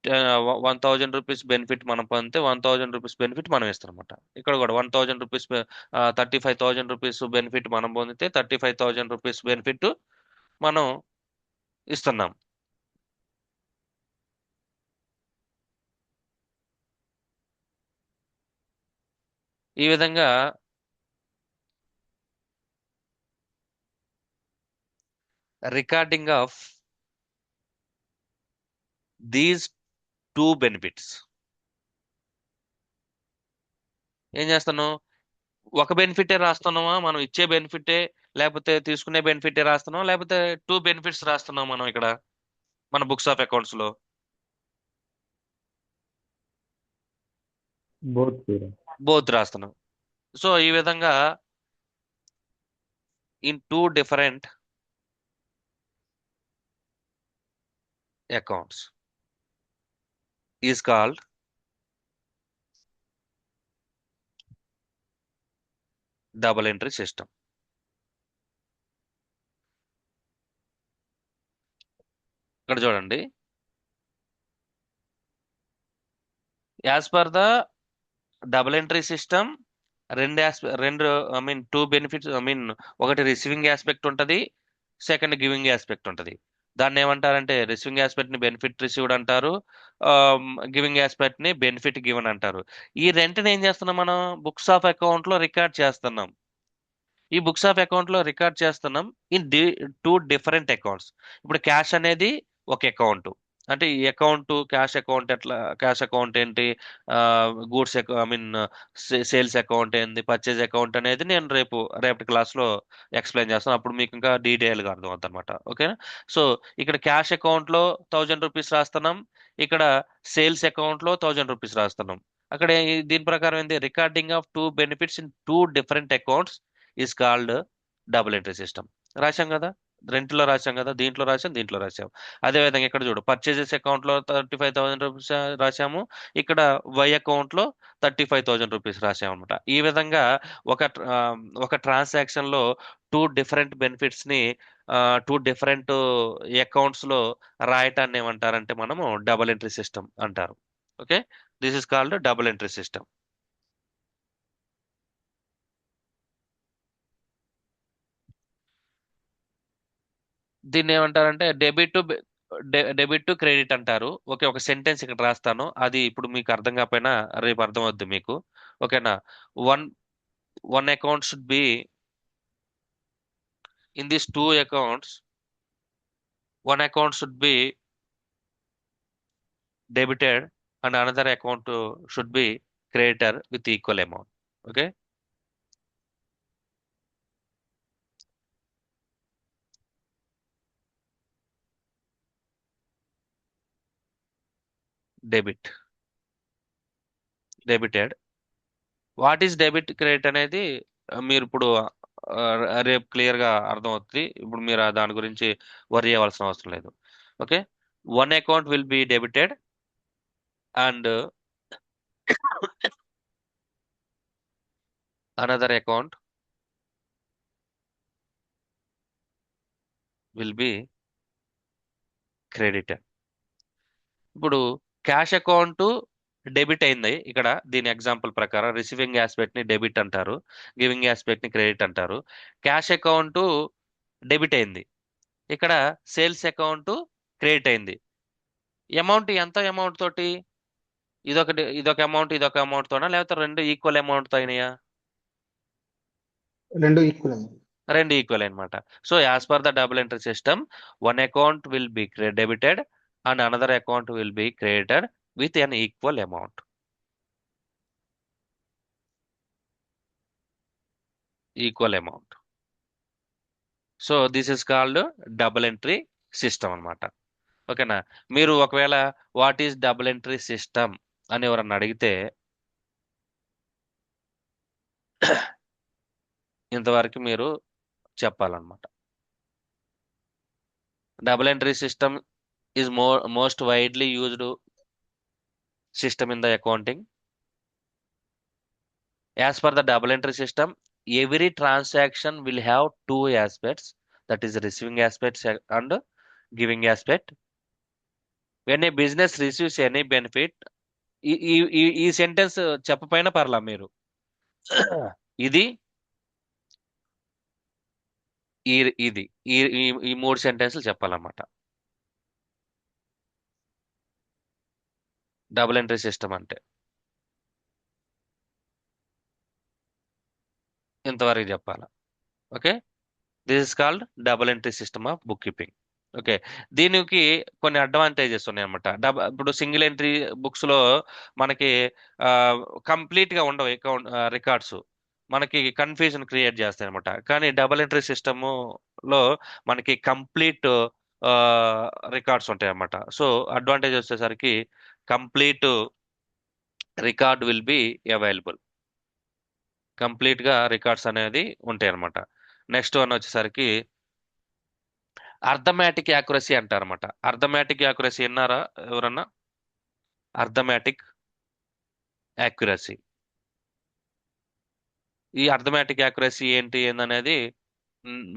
1000 రూపీస్ బెనిఫిట్ మనం పొందితే 1000 రూపీస్ బెనిఫిట్ మనం ఇస్తాం అనమాట. ఇక్కడ కూడా 1000 రూపీస్ 35,000 రూపీస్ బెనిఫిట్ మనం పొందితే 35,000 రూపీస్ బెనిఫిట్ మనం ఇస్తున్నాం. ఈ విధంగా recording of these two benefits ఏం చేస్తాను, ఒక బెనిఫిటే రాస్తున్నామా మనం ఇచ్చే బెనిఫిటే, లేకపోతే తీసుకునే బెనిఫిటే రాస్తున్నాం, లేకపోతే టూ బెనిఫిట్స్ రాస్తున్నాం మనం ఇక్కడ మన బుక్స్ ఆఫ్ అకౌంట్స్ లో? both Sir. బోత్ రాస్తున్నాం. సో ఈ విధంగా in two different accounts is called double entry system. ఇక్కడ చూడండి, as per the double entry system రెండు టూ బెనిఫిట్స్, ఒకటి రిసీవింగ్ ఆస్పెక్ట్ ఉంటుంది, సెకండ్ గివింగ్ ఆస్పెక్ట్ ఉంటుంది. దాన్ని ఏమంటారంటే రిసీవింగ్ ఆస్పెక్ట్ ని బెనిఫిట్ రిసీవ్డ్ అంటారు, గివింగ్ ఆస్పెక్ట్ ని బెనిఫిట్ గివెన్ అంటారు. ఈ రెంట్ని ఏం చేస్తున్నాం, మనం బుక్స్ ఆఫ్ అకౌంట్ లో రికార్డ్ చేస్తున్నాం. ఈ బుక్స్ ఆఫ్ అకౌంట్ లో రికార్డ్ చేస్తున్నాం ఇన్ టూ డిఫరెంట్ అకౌంట్స్. ఇప్పుడు క్యాష్ అనేది ఒక అకౌంట్, అంటే ఈ అకౌంట్ క్యాష్ అకౌంట్ ఎట్లా, క్యాష్ అకౌంట్ ఏంటి, గూడ్స్ సేల్స్ అకౌంట్ ఏంటి, పర్చేజ్ అకౌంట్ అనేది నేను రేపటి క్లాస్ లో ఎక్స్ప్లెయిన్ చేస్తాను. అప్పుడు మీకు ఇంకా డీటెయిల్ గా అర్థం అవుతుంది అనమాట. ఓకేనా? సో ఇక్కడ క్యాష్ అకౌంట్ లో 1000 రూపీస్ రాస్తున్నాం, ఇక్కడ సేల్స్ అకౌంట్ లో 1000 రూపీస్ రాస్తున్నాం. అక్కడ దీని ప్రకారం ఏంటి, recording of two benefits in two different accounts is called double entry system. రాశాం కదా, రెంట్లో రాశాం కదా, దీంట్లో రాశాం, దీంట్లో రాశాం. అదే విధంగా ఇక్కడ చూడు, పర్చేజెస్ అకౌంట్ లో 35,000 రూపీస్ రాశాము, ఇక్కడ వై అకౌంట్ లో 35,000 రూపీస్ రాశాము అనమాట. ఈ విధంగా ఒక ట్రాన్సాక్షన్ లో టూ డిఫరెంట్ బెనిఫిట్స్ ని టూ డిఫరెంట్ అకౌంట్స్ లో రాయటాన్ని ఏమంటారంటే మనము డబుల్ ఎంట్రీ సిస్టమ్ అంటారు. Okay, this is called double entry system. దీన్ని ఏమంటారంటే డెబిట్ టు క్రెడిట్ అంటారు. ఓకే, ఒక సెంటెన్స్ ఇక్కడ రాస్తాను, అది ఇప్పుడు మీకు అర్థం కాకపోయినా రేపు అర్థం అవుద్ది మీకు. ఓకేనా? One one account should be in this two accounts, one account should be debited and another account should be creditor with equal amount. Okay, debited. What is debit credit అనేది మీరు ఇప్పుడు రేపు క్లియర్ గా అర్థం అవుతుంది. ఇప్పుడు మీరు దాని గురించి వరి అవ్వాల్సిన అవసరం లేదు. Okay, one account will be debited and another account will be credited. ఇప్పుడు క్యాష్ అకౌంట్ డెబిట్ అయింది ఇక్కడ, దీని ఎగ్జాంపుల్ ప్రకారం రిసీవింగ్ ఆస్పెక్ట్ ని డెబిట్ అంటారు, గివింగ్ ఆస్పెక్ట్ ని క్రెడిట్ అంటారు. క్యాష్ అకౌంట్ డెబిట్ అయింది, ఇక్కడ సేల్స్ అకౌంట్ క్రెడిట్ అయింది. అమౌంట్ ఎంత అమౌంట్ తోటి, ఇదొక అమౌంట్ తోనా, లేకపోతే రెండు ఈక్వల్ అమౌంట్ తో అయినాయా? రెండు ఈక్వల్ అండి. రెండు ఈక్వల్ అనమాట. So as per the double entry system, one account will be debited and another account will be credited with an equal amount. Equal amount. So this is called double entry system అన్నమాట. ఓకేనా? మీరు ఒకవేళ what is double entry system అని ఎవరన్నా అడిగితే ఇంతవరకు మీరు చెప్పాలన్నమాట. Double entry system is most widely used system in the accounting. As per the double entry system, every transaction will have two aspects, that is receiving aspect and giving aspect. When a business receives any benefit, ఈ sentence చెప్పపైన పర్లా మీరు ఇది ఈ ఇది ఈ ఈ ఈ మూడు సెంటెన్స్లు చెప్పాలన్నమాట. డబుల్ ఎంట్రీ సిస్టమ్ అంటే ఇంతవరకు చెప్పాలా. Okay, this is called double entry system of book keeping. Okay, దీనికి కొన్ని అడ్వాంటేజెస్ ఉన్నాయి అనమాట. ఇప్పుడు సింగిల్ ఎంట్రీ బుక్స్ లో మనకి కంప్లీట్ గా ఉండవు అకౌంట్ రికార్డ్స్, మనకి కన్ఫ్యూజన్ క్రియేట్ చేస్తాయి అనమాట. కానీ డబుల్ ఎంట్రీ సిస్టమ్ లో మనకి కంప్లీట్ రికార్డ్స్ ఉంటాయి అన్నమాట. సో అడ్వాంటేజ్ వచ్చేసరికి complete record will be available, complete గా రికార్డ్స్ అనేది ఉంటాయి అనమాట. నెక్స్ట్ వన్ వచ్చేసరికి అర్థమాటిక్ యాక్యురసీ అంటారన్నమాట. అర్థమాటిక్ యాక్యురసీ విన్నారా ఎవరన్నా? అర్థమాటిక్ యాక్యురసీ, ఈ అర్థమాటిక్ యాక్యురసీ ఏంటి ఏందనేది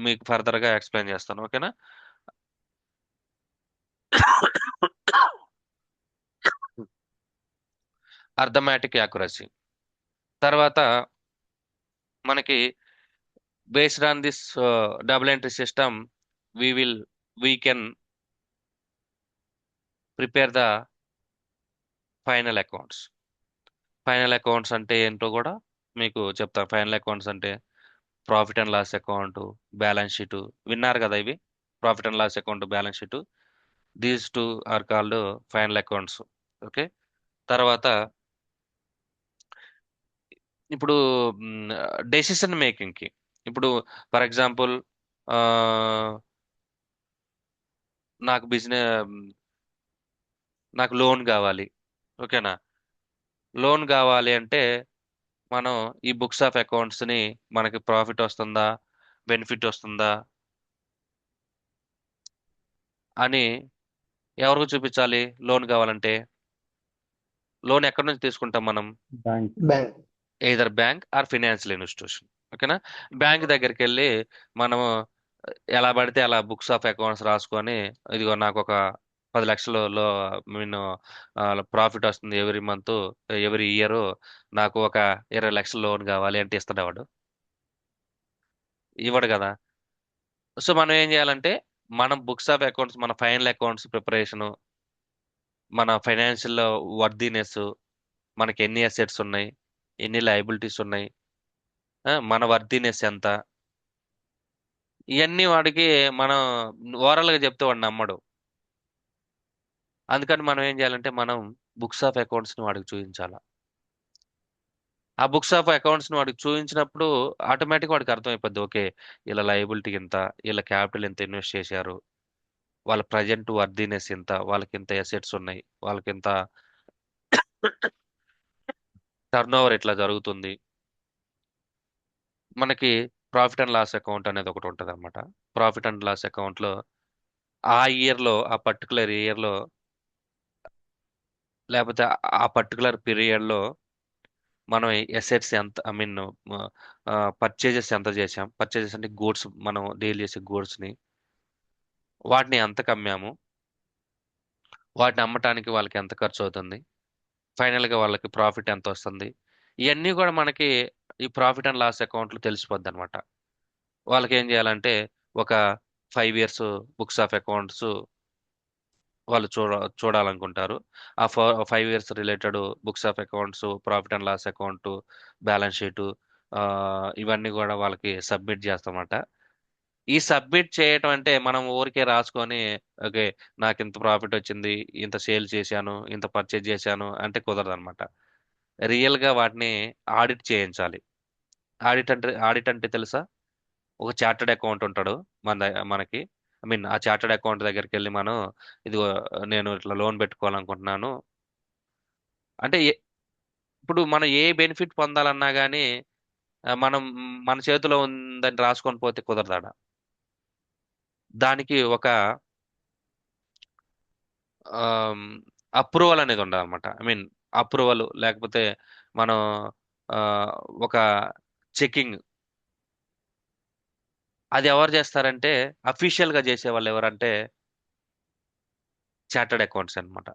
మీకు ఫర్దర్ గా ఎక్స్ప్లెయిన్ చేస్తాను. ఓకేనా? అర్థమాటిక్ యాక్యురసీ తర్వాత మనకి based on this double entry system we can prepare the final accounts. Final accounts అంటే ఏంటో కూడా మీకు చెప్తాను. ఫైనల్ అకౌంట్స్ అంటే profit and loss account, balance sheet, విన్నారు కదా ఇవి. Profit and loss account, balance sheet, these two are called final accounts. Okay, తర్వాత ఇప్పుడు డెసిషన్ మేకింగ్ కి, ఇప్పుడు ఫర్ ఎగ్జాంపుల్ నాకు నాకు లోన్ కావాలి. ఓకేనా? లోన్ కావాలి అంటే మనం ఈ బుక్స్ ఆఫ్ అకౌంట్స్ ని మనకి ప్రాఫిట్ వస్తుందా, బెనిఫిట్ వస్తుందా అని ఎవరికి చూపించాలి? లోన్ కావాలంటే లోన్ ఎక్కడి నుంచి తీసుకుంటాం మనం? Bank. Bank. Either bank or financial institution. ఓకేనా? బ్యాంక్ దగ్గరికి వెళ్ళి మనము ఎలా పడితే అలా బుక్స్ ఆఫ్ అకౌంట్స్ రాసుకొని, ఇదిగో నాకు ఒక 10 లక్షలు మీన్ ప్రాఫిట్ వస్తుంది ఎవ్రీ మంత్, ఎవ్రీ ఇయర్, నాకు ఒక 20 లక్షల లోన్ కావాలి అంటే ఇస్తాడు వాడు? ఇవ్వడు కదా. సో మనం ఏం చేయాలంటే మనం బుక్స్ ఆఫ్ అకౌంట్స్, మన ఫైనల్ అకౌంట్స్ ప్రిపరేషన్, మన ఫైనాన్షియల్ వర్దీనెస్, మనకి ఎన్ని అసెట్స్ ఉన్నాయి, ఎన్ని లయబిలిటీస్ ఉన్నాయి, మన వర్దీనెస్ ఎంత, ఇవన్నీ వాడికి మనం ఓవరాల్ గా చెప్తే వాడు నమ్మడు. అందుకని మనం ఏం చేయాలంటే మనం బుక్స్ ఆఫ్ అకౌంట్స్ ని వాడికి చూపించాలి. ఆ బుక్స్ ఆఫ్ అకౌంట్స్ ని వాడికి చూపించినప్పుడు ఆటోమేటిక్ వాడికి అర్థమైపోద్ది. ఓకే, ఇలా లయబిలిటీ ఇంత, ఇలా క్యాపిటల్ ఎంత ఇన్వెస్ట్ చేశారు, వాళ్ళ ప్రజెంట్ వర్దీనెస్ ఇంత, వాళ్ళకి ఇంత అసెట్స్ ఉన్నాయి, వాళ్ళకి ఇంత టర్న్ ఓవర్ ఇట్లా జరుగుతుంది. మనకి ప్రాఫిట్ అండ్ లాస్ అకౌంట్ అనేది ఒకటి ఉంటుంది అనమాట. ప్రాఫిట్ అండ్ లాస్ అకౌంట్ లో ఆ ఇయర్ లో, ఆ పర్టికులర్ ఇయర్ లో, లేకపోతే ఆ పర్టికులర్ పీరియడ్ లో మనం ఎసెట్స్ ఎంత, ఐ మీన్ పర్చేజెస్ ఎంత చేసాం. పర్చేజెస్ అంటే గూడ్స్, మనం డీల్ చేసే గూడ్స్ ని, వాటిని ఎంత కమ్మాము, వాటిని అమ్మటానికి వాళ్ళకి ఎంత ఖర్చు అవుతుంది, ఫైనల్ గా వాళ్ళకి ప్రాఫిట్ ఎంత వస్తుంది, ఇవన్నీ కూడా మనకి ఈ ప్రాఫిట్ అండ్ లాస్ అకౌంట్ లో తెలిసిపోద్ది అనమాట. వాళ్ళకి ఏం చేయాలంటే ఒక 5 years బుక్స్ ఆఫ్ అకౌంట్స్ వాళ్ళు చూడాలనుకుంటారు. ఆ 5 years related books of accounts, profit and loss account, balance sheet, ఇవన్నీ కూడా వాళ్ళకి సబ్మిట్ చేస్తామన్నమాట. ఈ సబ్మిట్ చేయటం అంటే మనం ఊరికే రాసుకొని, ఓకే నాకు ఇంత ప్రాఫిట్ వచ్చింది, ఇంత సేల్ చేశాను, ఇంత పర్చేజ్ చేశాను అంటే కుదరదు అనమాట. రియల్ గా వాటిని ఆడిట్ చేయించాలి. ఆడిట్ అంటే తెలుసా? ఒక చార్టర్డ్ అకౌంట్ ఉంటాడు మనకి. ఐ మీన్ ఆ చార్టర్డ్ అకౌంట్ దగ్గరికి వెళ్ళి మనం ఇదిగో నేను ఇట్లా లోన్ పెట్టుకోవాలనుకుంటున్నాను అంటే ఇప్పుడు మనం ఏ బెనిఫిట్ పొందాలన్నా గానీ మనం మన చేతిలో ఉందని రాసుకొని పోతే కుదరదాడ. దానికి ఒక అప్రూవల్ అనేది ఉండాలన్నమాట. ఐ మీన్ అప్రూవల్ లేకపోతే మనం ఆ, ఒక చెకింగ్ అది ఎవరు చేస్తారంటే అఫీషియల్ గా చేసే వాళ్ళు ఎవరంటే చార్టర్డ్ అకౌంట్స్ అన్నమాట.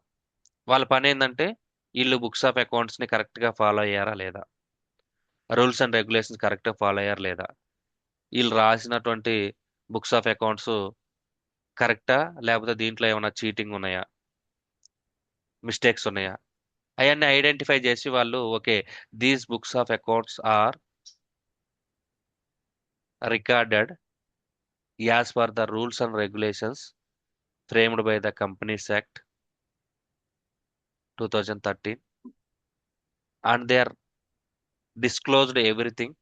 వాళ్ళ పని ఏంటంటే వీళ్ళు బుక్స్ ఆఫ్ అకౌంట్స్ ని కరెక్ట్ గా ఫాలో అయ్యారా లేదా, రూల్స్ అండ్ రెగ్యులేషన్స్ కరెక్ట్ గా ఫాలో అయ్యారా లేదా, వీళ్ళు రాసినటువంటి బుక్స్ ఆఫ్ అకౌంట్స్ కరెక్టా లేకపోతే దీంట్లో ఏమైనా చీటింగ్ ఉన్నాయా, మిస్టేక్స్ ఉన్నాయా, అవన్నీ ఐడెంటిఫై చేసి వాళ్ళు okay these books of accounts are recorded as per the rules and regulations framed by the companies act 2013 and they are disclosed everything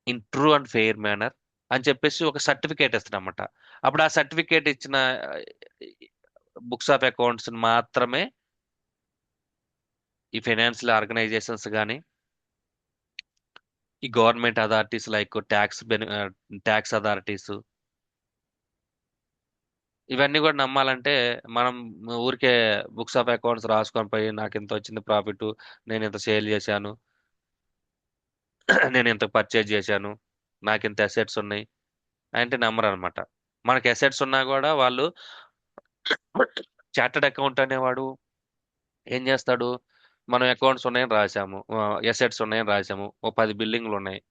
in true and fair manner అని చెప్పేసి ఒక certificate ఇస్తాడనమాట. అప్పుడు ఆ certificate ఇచ్చిన books of accounts మాత్రమే ఈ financial organisations కానీ ఈ government authorities like tax authorities ఇవన్నీ కూడా నమ్మాలంటే మనం ఊరికే బుక్స్ ఆఫ్ అకౌంట్స్ రాసుకొని పోయి నాకు ఇంత వచ్చింది ప్రాఫిట్, నేను ఇంత సేల్ చేశాను, నేను ఇంత పర్చేజ్ చేశాను, నాకు ఇంత అసెట్స్ ఉన్నాయి అంటే నమ్మరు అనమాట. మనకి అసెట్స్ ఉన్నా కూడా వాళ్ళు చార్టర్డ్ అకౌంట్ అనేవాడు ఏం చేస్తాడు, మనం అకౌంట్స్ ఉన్నాయని రాసాము, ఎసెట్స్ ఉన్నాయని రాసాము, ఒక 10 బిల్డింగ్లు ఉన్నాయి,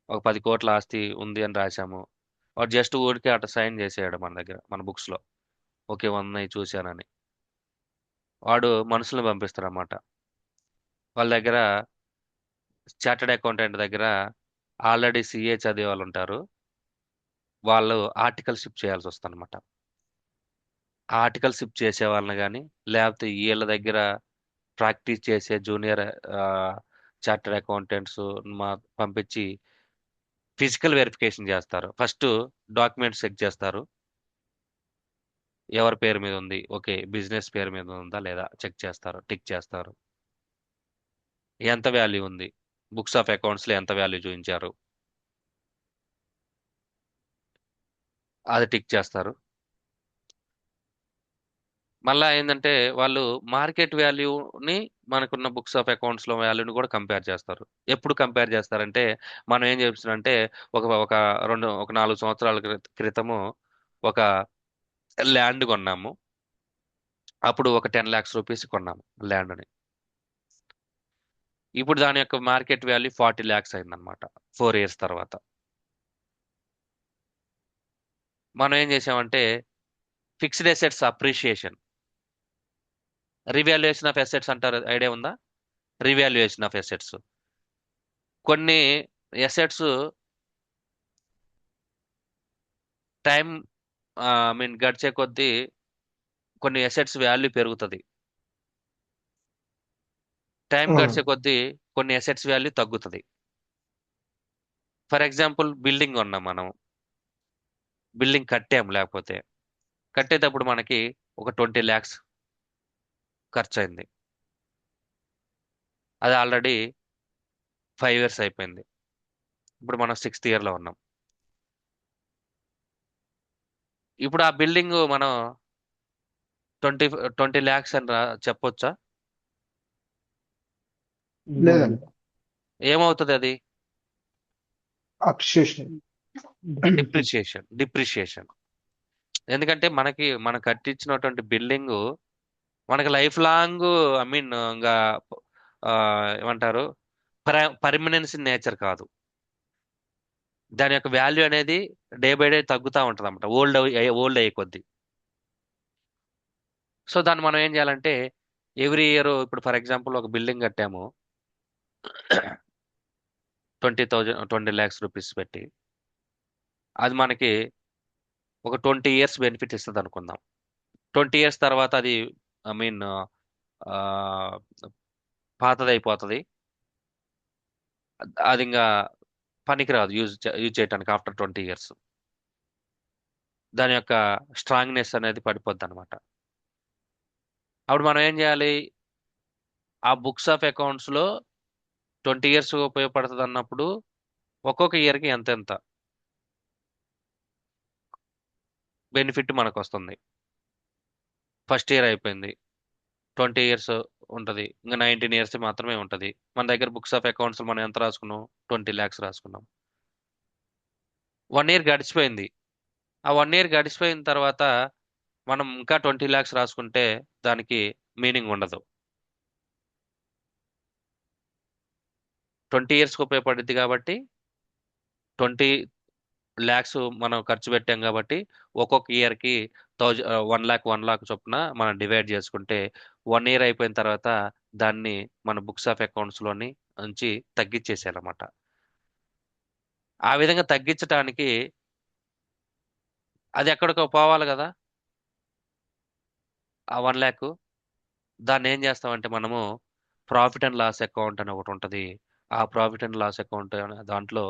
ఒక 10 కోట్ల ఆస్తి ఉంది అని రాసాము, వాడు జస్ట్ ఊరికే అట్లా సైన్ చేసేయాడు మన దగ్గర మన బుక్స్ లో, ఓకే ఉన్నాయి చూశానని. వాడు మనుషుల్ని పంపిస్తాడు అనమాట. వాళ్ళ దగ్గర చార్టర్డ్ అకౌంటెంట్ దగ్గర ఆల్రెడీ సిఏ చదివే వాళ్ళు ఉంటారు. వాళ్ళు ఆర్టికల్షిప్ చేయాల్సి వస్తుంది అనమాట. ఆర్టికల్షిప్ చేసే వాళ్ళని కానీ లేకపోతే వీళ్ళ దగ్గర ప్రాక్టీస్ చేసే జూనియర్ చార్టర్డ్ అకౌంటెంట్స్ మా పంపించి ఫిజికల్ వెరిఫికేషన్ చేస్తారు. ఫస్ట్ డాక్యుమెంట్స్ చెక్ చేస్తారు, ఎవరి పేరు మీద ఉంది, ఓకే బిజినెస్ పేరు మీద ఉందా లేదా చెక్ చేస్తారు, టిక్ చేస్తారు. ఎంత వాల్యూ ఉంది, బుక్స్ ఆఫ్ అకౌంట్స్ లో ఎంత వాల్యూ చూపించారు అది టిక్ చేస్తారు. మళ్ళా ఏంటంటే వాళ్ళు మార్కెట్ వాల్యూని మనకున్న బుక్స్ ఆఫ్ అకౌంట్స్ లో వాల్యూని కూడా కంపేర్ చేస్తారు. ఎప్పుడు కంపేర్ చేస్తారంటే మనం ఏం చేస్తున్నారంటే ఒక 4 సంవత్సరాల క్రితము ఒక ల్యాండ్ కొన్నాము. అప్పుడు ఒక 10 lakhs రూపీస్ కొన్నాము ల్యాండ్ని. ఇప్పుడు దాని యొక్క మార్కెట్ వాల్యూ 40 lakhs అయిందనమాట 4 years తర్వాత. మనం ఏం చేసామంటే fixed assets appreciation, revaluation of assets అంటారు, ఐడియా ఉందా? రివాల్యుయేషన్ ఆఫ్ అసెట్స్, కొన్ని అసెట్స్ టైం ఐ మీన్ గడిచే కొద్దీ కొన్ని అసెట్స్ వాల్యూ పెరుగుతుంది, టైం గడిచే కొద్దీ కొన్ని అసెట్స్ వాల్యూ తగ్గుతుంది. ఫర్ ఎగ్జాంపుల్ బిల్డింగ్ కొన్నాం మనం, బిల్డింగ్ కట్టాం, లేకపోతే కట్టేటప్పుడు మనకి ఒక 20 lakhs ఖర్చు అయింది, అది ఆల్రెడీ 5 years అయిపోయింది, ఇప్పుడు మనం 6th year లో ఉన్నాం. ఇప్పుడు ఆ బిల్డింగ్ మనం 20 lakhs అని చెప్పొచ్చా? లేదండి. ఏమవుతుంది అది? అప్రిషియేషన్. డిప్రిషియేషన్. ఎందుకంటే మనం కట్టించినటువంటి బిల్డింగ్ మనకి లైఫ్ లాంగ్ ఐ మీన్ ఇంకా ఆ, ఏమంటారు పర్మనెన్స్ ఇన్ నేచర్ కాదు. దాని యొక్క వాల్యూ అనేది డే బై డే తగ్గుతూ ఉంటుంది అనమాట, ఓల్డ్ అయ్యే కొద్దీ. సో దాన్ని మనం ఏం చేయాలంటే ఎవ్రీ ఇయర్, ఇప్పుడు ఫర్ ఎగ్జాంపుల్ ఒక బిల్డింగ్ కట్టాము 20 lakhs రూపీస్ పెట్టి, అది మనకి ఒక 20 years బెనిఫిట్ ఇస్తుంది అనుకుందాం. 20 years తర్వాత అది ఐ మీన్ పాతదైపోతుంది, అది ఇంకా పనికిరాదు యూజ్ చేయడానికి ఆఫ్టర్ 20 years. దాని యొక్క స్ట్రాంగ్నెస్ అనేది పడిపోద్ది అనమాట. అప్పుడు మనం ఏం చేయాలి? ఆ బుక్స్ ఆఫ్ అకౌంట్స్ లో 20 years ఉపయోగపడుతుంది అన్నప్పుడు ఒక్కొక్క ఇయర్కి ఎంత ఎంత బెనిఫిట్ మనకు వస్తుంది. ఫస్ట్ ఇయర్ అయిపోయింది, 20 years ఉంటుంది, ఇంకా 19 years మాత్రమే ఉంటుంది. మన దగ్గర బుక్స్ ఆఫ్ అకౌంట్స్ మనం ఎంత రాసుకున్నాం? 20 lakhs రాసుకున్నాం. 1 year గడిచిపోయింది. ఆ 1 year గడిచిపోయిన తర్వాత మనం ఇంకా 20 lakhs రాసుకుంటే దానికి మీనింగ్ ఉండదు. 20 yearsకి ఉపయోగపడుద్ది కాబట్టి 20 lakhs మనం ఖర్చు పెట్టాం కాబట్టి ఒక్కొక్క ఇయర్కి 1 lakh చొప్పున మనం డివైడ్ చేసుకుంటే 1 year అయిపోయిన తర్వాత దాన్ని మన బుక్స్ ఆఫ్ అకౌంట్స్ లోని నుంచి తగ్గించేసేయాలన్నమాట. ఆ విధంగా తగ్గించడానికి అది ఎక్కడికో పోవాలి కదా, ఆ 1 lakh. దాన్ని ఏం చేస్తామంటే మనము ప్రాఫిట్ అండ్ లాస్ అకౌంట్ అని ఒకటి ఉంటుంది. ఆ ప్రాఫిట్ అండ్ లాస్ అకౌంట్ అనే దాంట్లో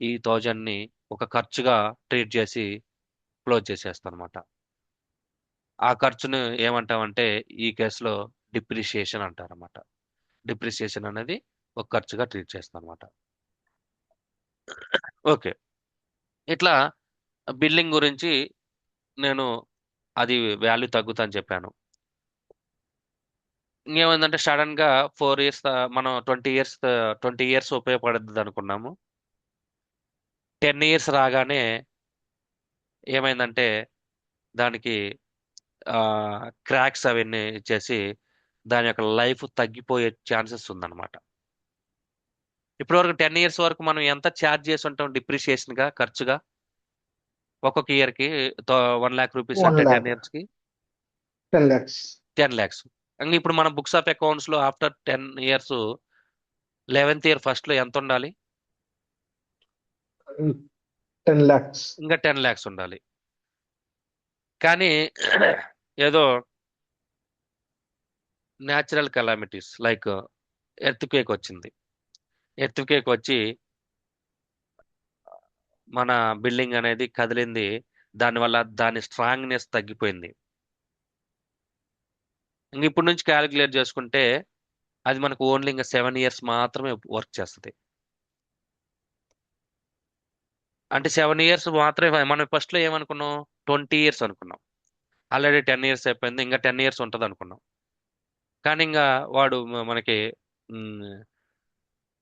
ఈ 1000ని ఒక ఖర్చుగా ట్రీట్ చేసి క్లోజ్ చేసేస్తాం అనమాట. ఆ ఖర్చును ఏమంటామంటే ఈ కేసులో డిప్రిషియేషన్ అంటారన్నమాట. డిప్రిషియేషన్ అనేది ఒక ఖర్చుగా ట్రీట్ చేస్తాం అనమాట. ఓకే, ఇట్లా బిల్డింగ్ గురించి నేను అది వాల్యూ తగ్గుతుందని చెప్పాను. ఇంకేమైందంటే సడన్ గా 4 years మనం 20 years ఉపయోగపడుతుంది అనుకున్నాము. 10 years రాగానే ఏమైందంటే దానికి క్రాక్స్ అవన్నీ ఇచ్చేసి దాని యొక్క లైఫ్ తగ్గిపోయే ఛాన్సెస్ ఉందన్నమాట. ఇప్పటివరకు 10 years వరకు మనం ఎంత ఛార్జ్ చేసి ఉంటాం డిప్రిషియేషన్ గా ఖర్చుగా ఒక్కొక్క ఇయర్ కి 1 lakh rupees వన్ అంటే ల్యాక్ 10 years కి 10 lakhs. 10 lakhs. ఇంకా ఇప్పుడు మన బుక్స్ ఆఫ్ అకౌంట్స్ లో after 10 years 11th year first లో ఎంత ఉండాలి? 10 lakhs. ఇంకా 10 lakhs ఉండాలి. కానీ ఏదో natural calamities like earth quake వచ్చింది. ఎర్త్ క్వేక్ వచ్చి మన బిల్డింగ్ అనేది కదిలింది. దానివల్ల దాని స్ట్రాంగ్నెస్ తగ్గిపోయింది. ఇంక ఇప్పుడు నుంచి క్యాలిక్యులేట్ చేసుకుంటే అది మనకు ఓన్లీ ఇంకా 7 years మాత్రమే వర్క్ చేస్తుంది. అంటే 7 years మాత్రమే. మనం ఫస్ట్ లో ఏమనుకున్నాం? 20 years అనుకున్నాం. ఆల్రెడీ 10 years అయిపోయింది, ఇంకా 10 years ఉంటుంది అనుకున్నాం. కానీ ఇంకా వాడు మనకి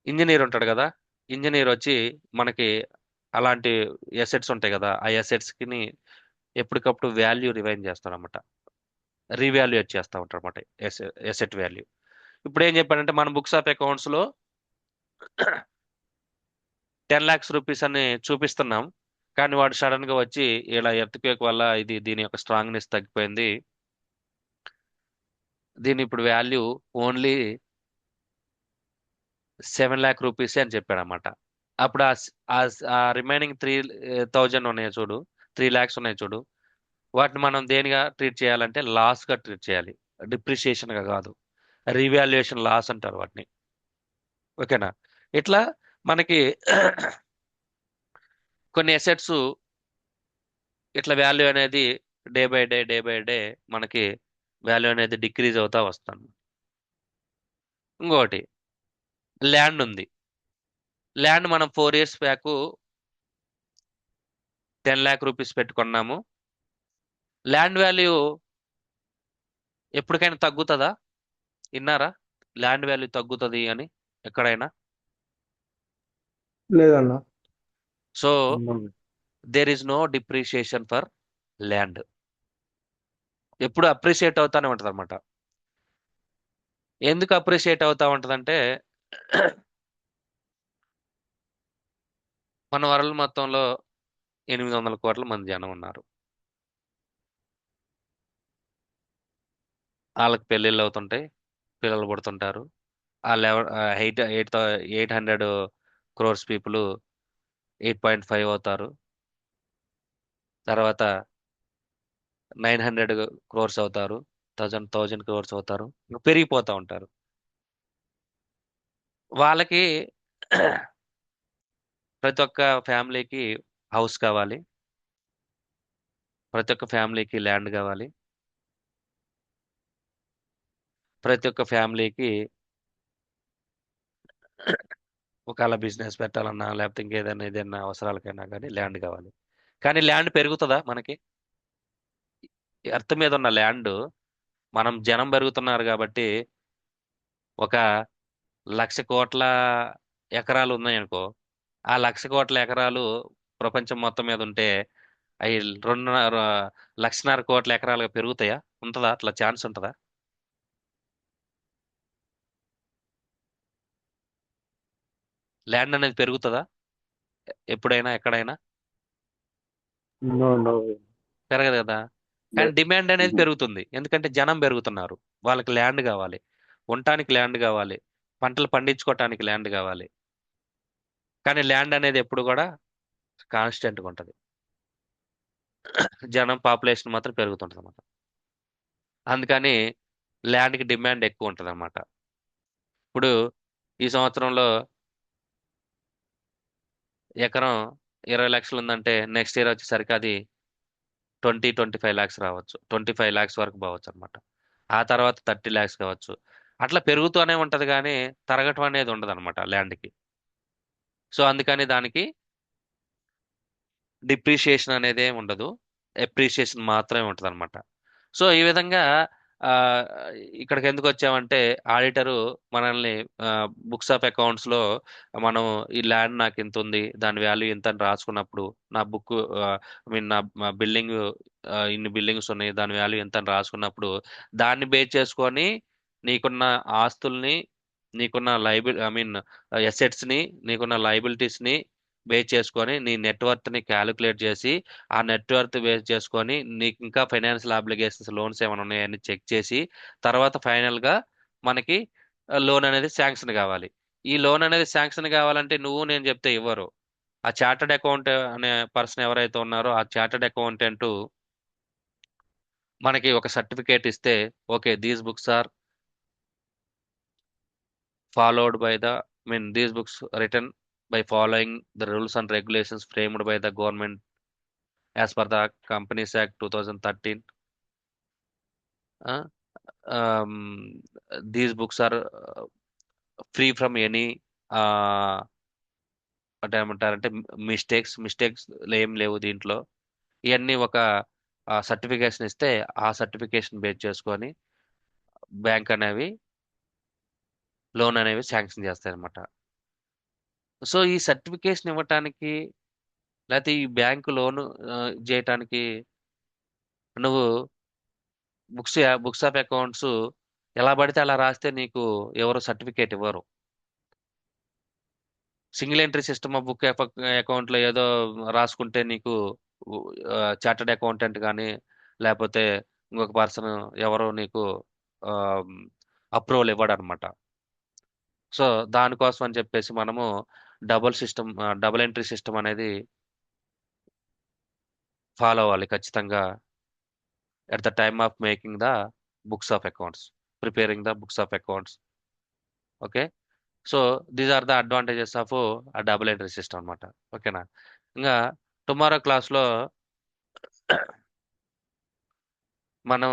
ఇంజనీర్ ఉంటాడు కదా, ఇంజనీర్ వచ్చి మనకి అలాంటి ఎసెట్స్ ఉంటాయి కదా, ఆ ఎసెట్స్ కి ఎప్పటికప్పుడు వాల్యూ రివైన్ చేస్తాడనమాట, రీవాల్యుయేట్ చేస్తూ ఉంటాడు అనమాట ఎసెట్ వాల్యూ. ఇప్పుడు ఏం చెప్పాడంటే మన బుక్స్ ఆఫ్ అకౌంట్స్ లో 10 lakhs rupees అని చూపిస్తున్నాం, కానీ వాడు సడన్ గా వచ్చి ఇలా ఎర్త్ క్వేక్ వల్ల దీని యొక్క స్ట్రాంగ్నెస్ తగ్గిపోయింది, దీని ఇప్పుడు వాల్యూ ఓన్లీ 7 lakh rupees అని చెప్పాడు అనమాట. అప్పుడు ఆ రిమైనింగ్ 3,000 ఉన్నాయి చూడు, 3 lakhs ఉన్నాయి చూడు, వాటిని మనం దేనిగా ట్రీట్ చేయాలంటే లాస్ గా ట్రీట్ చేయాలి, డిప్రిషియేషన్ గా కాదు. రీవాల్యుయేషన్ లాస్ అంటారు వాటిని. ఓకేనా? ఇట్లా మనకి కొన్ని అసెట్స్ ఇట్లా వాల్యూ అనేది డే బై డే మనకి వాల్యూ అనేది డిక్రీజ్ అవుతా వస్తాను. ఇంకొకటి ల్యాండ్ ఉంది. ల్యాండ్ మనం 4 years బ్యాక్ 10 lakh rupees పెట్టుకున్నాము. ల్యాండ్ వాల్యూ ఎప్పటికైనా తగ్గుతుందా? విన్నారా ల్యాండ్ వాల్యూ తగ్గుతుంది అని ఎక్కడైనా? లేదన్న. So there is no depreciation for land. ఎప్పుడు అప్రిషియేట్ అవుతానే ఉంటది అనమాట. ఎందుకు అప్రిషియేట్ అవుతా ఉంటదంటే మన వరల్డ్ మొత్తంలో 800 కోట్ల మంది జనం ఉన్నారు. వాళ్ళకి పెళ్ళిళ్ళు అవుతుంటాయి, పిల్లలు పుడుతుంటారు. ఆ 800 crores పీపుల్ 8.5 అవుతారు. తర్వాత 900 crores అవుతారు, 1000 crores అవుతారు, ఇంకా పెరిగిపోతా ఉంటారు. వాళ్ళకి ప్రతి ఒక్క ఫ్యామిలీకి హౌస్ కావాలి. ప్రతి ఒక్క ఫ్యామిలీకి ల్యాండ్ కావాలి. ప్రతి ఒక్క ఫ్యామిలీకి ఒకవేళ బిజినెస్ పెట్టాలన్నా లేకపోతే ఇంకేదైనా ఏదైనా అవసరాలకైనా కానీ ల్యాండ్ కావాలి. కానీ ల్యాండ్ పెరుగుతుందా మనకి? ఎర్త్ మీద ఉన్న ల్యాండ్, మనం జనం పెరుగుతున్నారు కాబట్టి ఒక 1,00,00,000 ఎకరాలు ఉన్నాయనుకో, ఆ 1,00,00,000 ఎకరాలు ప్రపంచం మొత్తం మీద ఉంటే అవి 1,50,000 ఎకరాలుగా పెరుగుతాయా? ఉంటుందా? అట్లా ఛాన్స్ ఉంటుందా? ల్యాండ్ అనేది పెరుగుతుందా ఎప్పుడైనా ఎక్కడైనా? No, no way. పెరగదు కదా. కానీ Le- డిమాండ్ అనేది పెరుగుతుంది, ఎందుకంటే జనం పెరుగుతున్నారు. వాళ్ళకి ల్యాండ్ కావాలి, ఉండటానికి ల్యాండ్ కావాలి, పంటలు పండించుకోవటానికి ల్యాండ్ కావాలి. కానీ ల్యాండ్ అనేది ఎప్పుడు కూడా కాన్స్టెంట్గా ఉంటుంది. జనం పాపులేషన్ మాత్రం పెరుగుతుంటుంది అన్నమాట. అందుకని ల్యాండ్కి డిమాండ్ ఎక్కువ ఉంటుంది అన్నమాట. ఇప్పుడు ఈ సంవత్సరంలో ఎకరం 20 లక్షలు ఉందంటే నెక్స్ట్ ఇయర్ వచ్చేసరికి అది 25 lakhs రావచ్చు, 25 lakhs వరకు పోవచ్చు అనమాట. ఆ తర్వాత 30 lakhs కావచ్చు. అట్లా పెరుగుతూనే ఉంటది కానీ తరగటం అనేది ఉండదు అనమాట ల్యాండ్కి. సో అందుకని దానికి డిప్రిషియేషన్ అనేది ఏమి ఉండదు, ఎప్రిషియేషన్ మాత్రమే ఉంటుంది అనమాట. సో ఈ విధంగా ఆ, ఇక్కడికి ఎందుకు వచ్చామంటే ఆడిటరు మనల్ని బుక్స్ ఆఫ్ అకౌంట్స్ లో మనం ఈ ల్యాండ్ నాకు ఇంత ఉంది, దాని వాల్యూ ఇంత అని రాసుకున్నప్పుడు, నా బుక్ ఐ మీన్ నా బిల్డింగ్ ఇన్ని బిల్డింగ్స్ ఉన్నాయి దాని వాల్యూ ఎంత అని రాసుకున్నప్పుడు, దాన్ని బేస్ చేసుకొని నీకున్న ఆస్తుల్ని, నీకున్న ఐ మీన్ అసెట్స్ ని, నీకున్న లైబిలిటీస్ ని బేస్ చేసుకొని నీ నెట్వర్త్ ని క్యాలిక్యులేట్ చేసి, ఆ నెట్వర్త్ బేస్ చేసుకొని నీకు ఇంకా ఫైనాన్షియల్ అబ్లిగేషన్స్, లోన్స్ ఏమైనా ఉన్నాయని చెక్ చేసి, తర్వాత ఫైనల్ గా మనకి లోన్ అనేది శాంక్షన్ కావాలి. ఈ లోన్ అనేది శాంక్షన్ కావాలంటే నువ్వు నేను చెప్తే ఇవ్వరు. ఆ చార్టర్డ్ అకౌంట్ అనే పర్సన్ ఎవరైతే ఉన్నారో ఆ చార్టర్డ్ అకౌంటెంట్ మనకి ఒక సర్టిఫికేట్ ఇస్తే, okay these books are followed by the I mean these books written by following the rules and regulations framed by the government as per the Companies Act 2013. uh, these books are free from any అంటే ఏమంటారంటే mistakes ఏం లేవు దీంట్లో. ఇవన్నీ ఒక certification ఇస్తే ఆ certification base చేసుకొని బ్యాంక్ అనేవి లోన్ అనేవి శాంక్షన్ చేస్తాయి అనమాట. సో ఈ సర్టిఫికేషన్ ఇవ్వటానికి లేకపోతే ఈ బ్యాంకు లోన్ చేయటానికి నువ్వు బుక్స్ ఆఫ్ అకౌంట్స్ ఎలా పడితే అలా రాస్తే నీకు ఎవరు సర్టిఫికేట్ ఇవ్వరు. Single entry system of book account లో ఏదో రాసుకుంటే నీకు చార్టర్డ్ అకౌంటెంట్ కానీ లేకపోతే ఇంకొక పర్సన్ ఎవరు నీకు అప్రూవల్ ఇవ్వడు అనమాట. సో దానికోసం అని చెప్పేసి మనము డబుల్ ఎంట్రీ సిస్టమ్ అనేది ఫాలో అవ్వాలి ఖచ్చితంగా at the time of making the books of accounts, preparing the books of accounts. Okay, so these are the advantages of a double entry system అనమాట. ఓకేనా? ఇంకా టుమారో క్లాస్లో మనం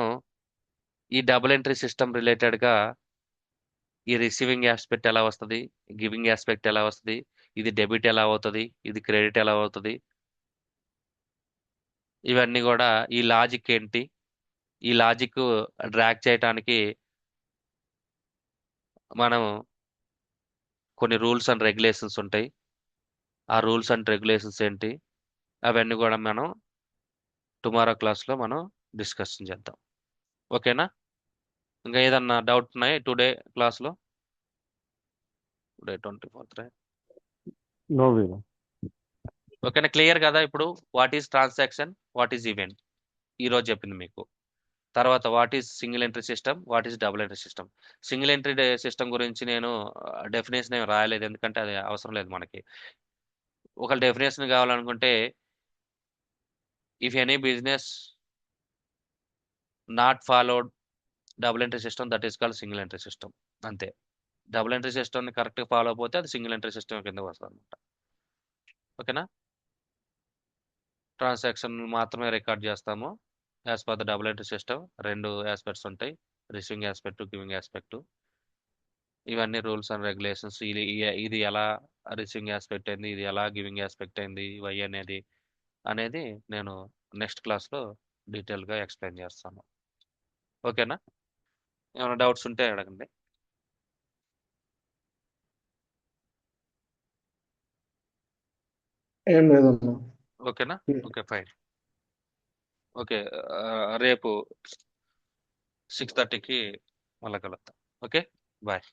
ఈ డబుల్ ఎంట్రీ సిస్టమ్ రిలేటెడ్గా ఈ రిసీవింగ్ ఆస్పెక్ట్ ఎలా వస్తుంది, గివింగ్ ఆస్పెక్ట్ ఎలా వస్తుంది, ఇది డెబిట్ ఎలా అవుతుంది, ఇది క్రెడిట్ ఎలా అవుతుంది, ఇవన్నీ కూడా ఈ లాజిక్ ఏంటి, ఈ లాజిక్ డ్రాక్ చేయడానికి మనం కొన్ని రూల్స్ అండ్ రెగ్యులేషన్స్ ఉంటాయి. ఆ రూల్స్ అండ్ రెగ్యులేషన్స్ ఏంటి అవన్నీ కూడా మనం టుమారో క్లాస్లో మనం డిస్కషన్ చేద్దాం. ఓకేనా? ఇంకా ఏదన్నా డౌట్ ఉన్నాయి టుడే క్లాస్లో? Today 24th. No way. ఓకేనా? క్లియర్ కదా ఇప్పుడు? What is transaction, what is event ఈ రోజు చెప్పింది మీకు. తర్వాత what is single entry system, what is double entry system. Single entry system గురించి నేను డెఫినేషన్ ఏమి రాయలేదు, ఎందుకంటే అది అవసరం లేదు మనకి. ఒక డెఫినేషన్ కావాలనుకుంటే if any business not followed double entry system that is called single entry system, అంతే. డబుల్ ఎంట్రీ సిస్టమ్ని కరెక్ట్గా ఫాలో అయిపోతే అది సింగిల్ ఎంట్రీ సిస్టమ్ కింద వస్తుంది అనమాట. ఓకేనా? ట్రాన్సాక్షన్ మాత్రమే రికార్డ్ చేస్తాము as per the double entry system. రెండు ఆస్పెక్ట్స్ ఉంటాయి, రిసీవింగ్ ఆస్పెక్ట్, గివింగ్ ఆస్పెక్ట్. ఇవన్నీ రూల్స్ అండ్ రెగ్యులేషన్స్. ఇది ఎలా రిసీవింగ్ ఆస్పెక్ట్ అయింది, ఇది ఎలా గివింగ్ ఆస్పెక్ట్ అయింది, వై అనేది నేను నెక్స్ట్ క్లాస్లో డీటెయిల్గా ఎక్స్ప్లెయిన్ చేస్తాను. ఓకేనా? ఏమైనా డౌట్స్ ఉంటే అడగండి. ఏం లేదన్నా. ఓకేనా? Okay, fine. ఓకే, రేపు 6:30కి మళ్ళీ కలుద్దాం. Okay, bye.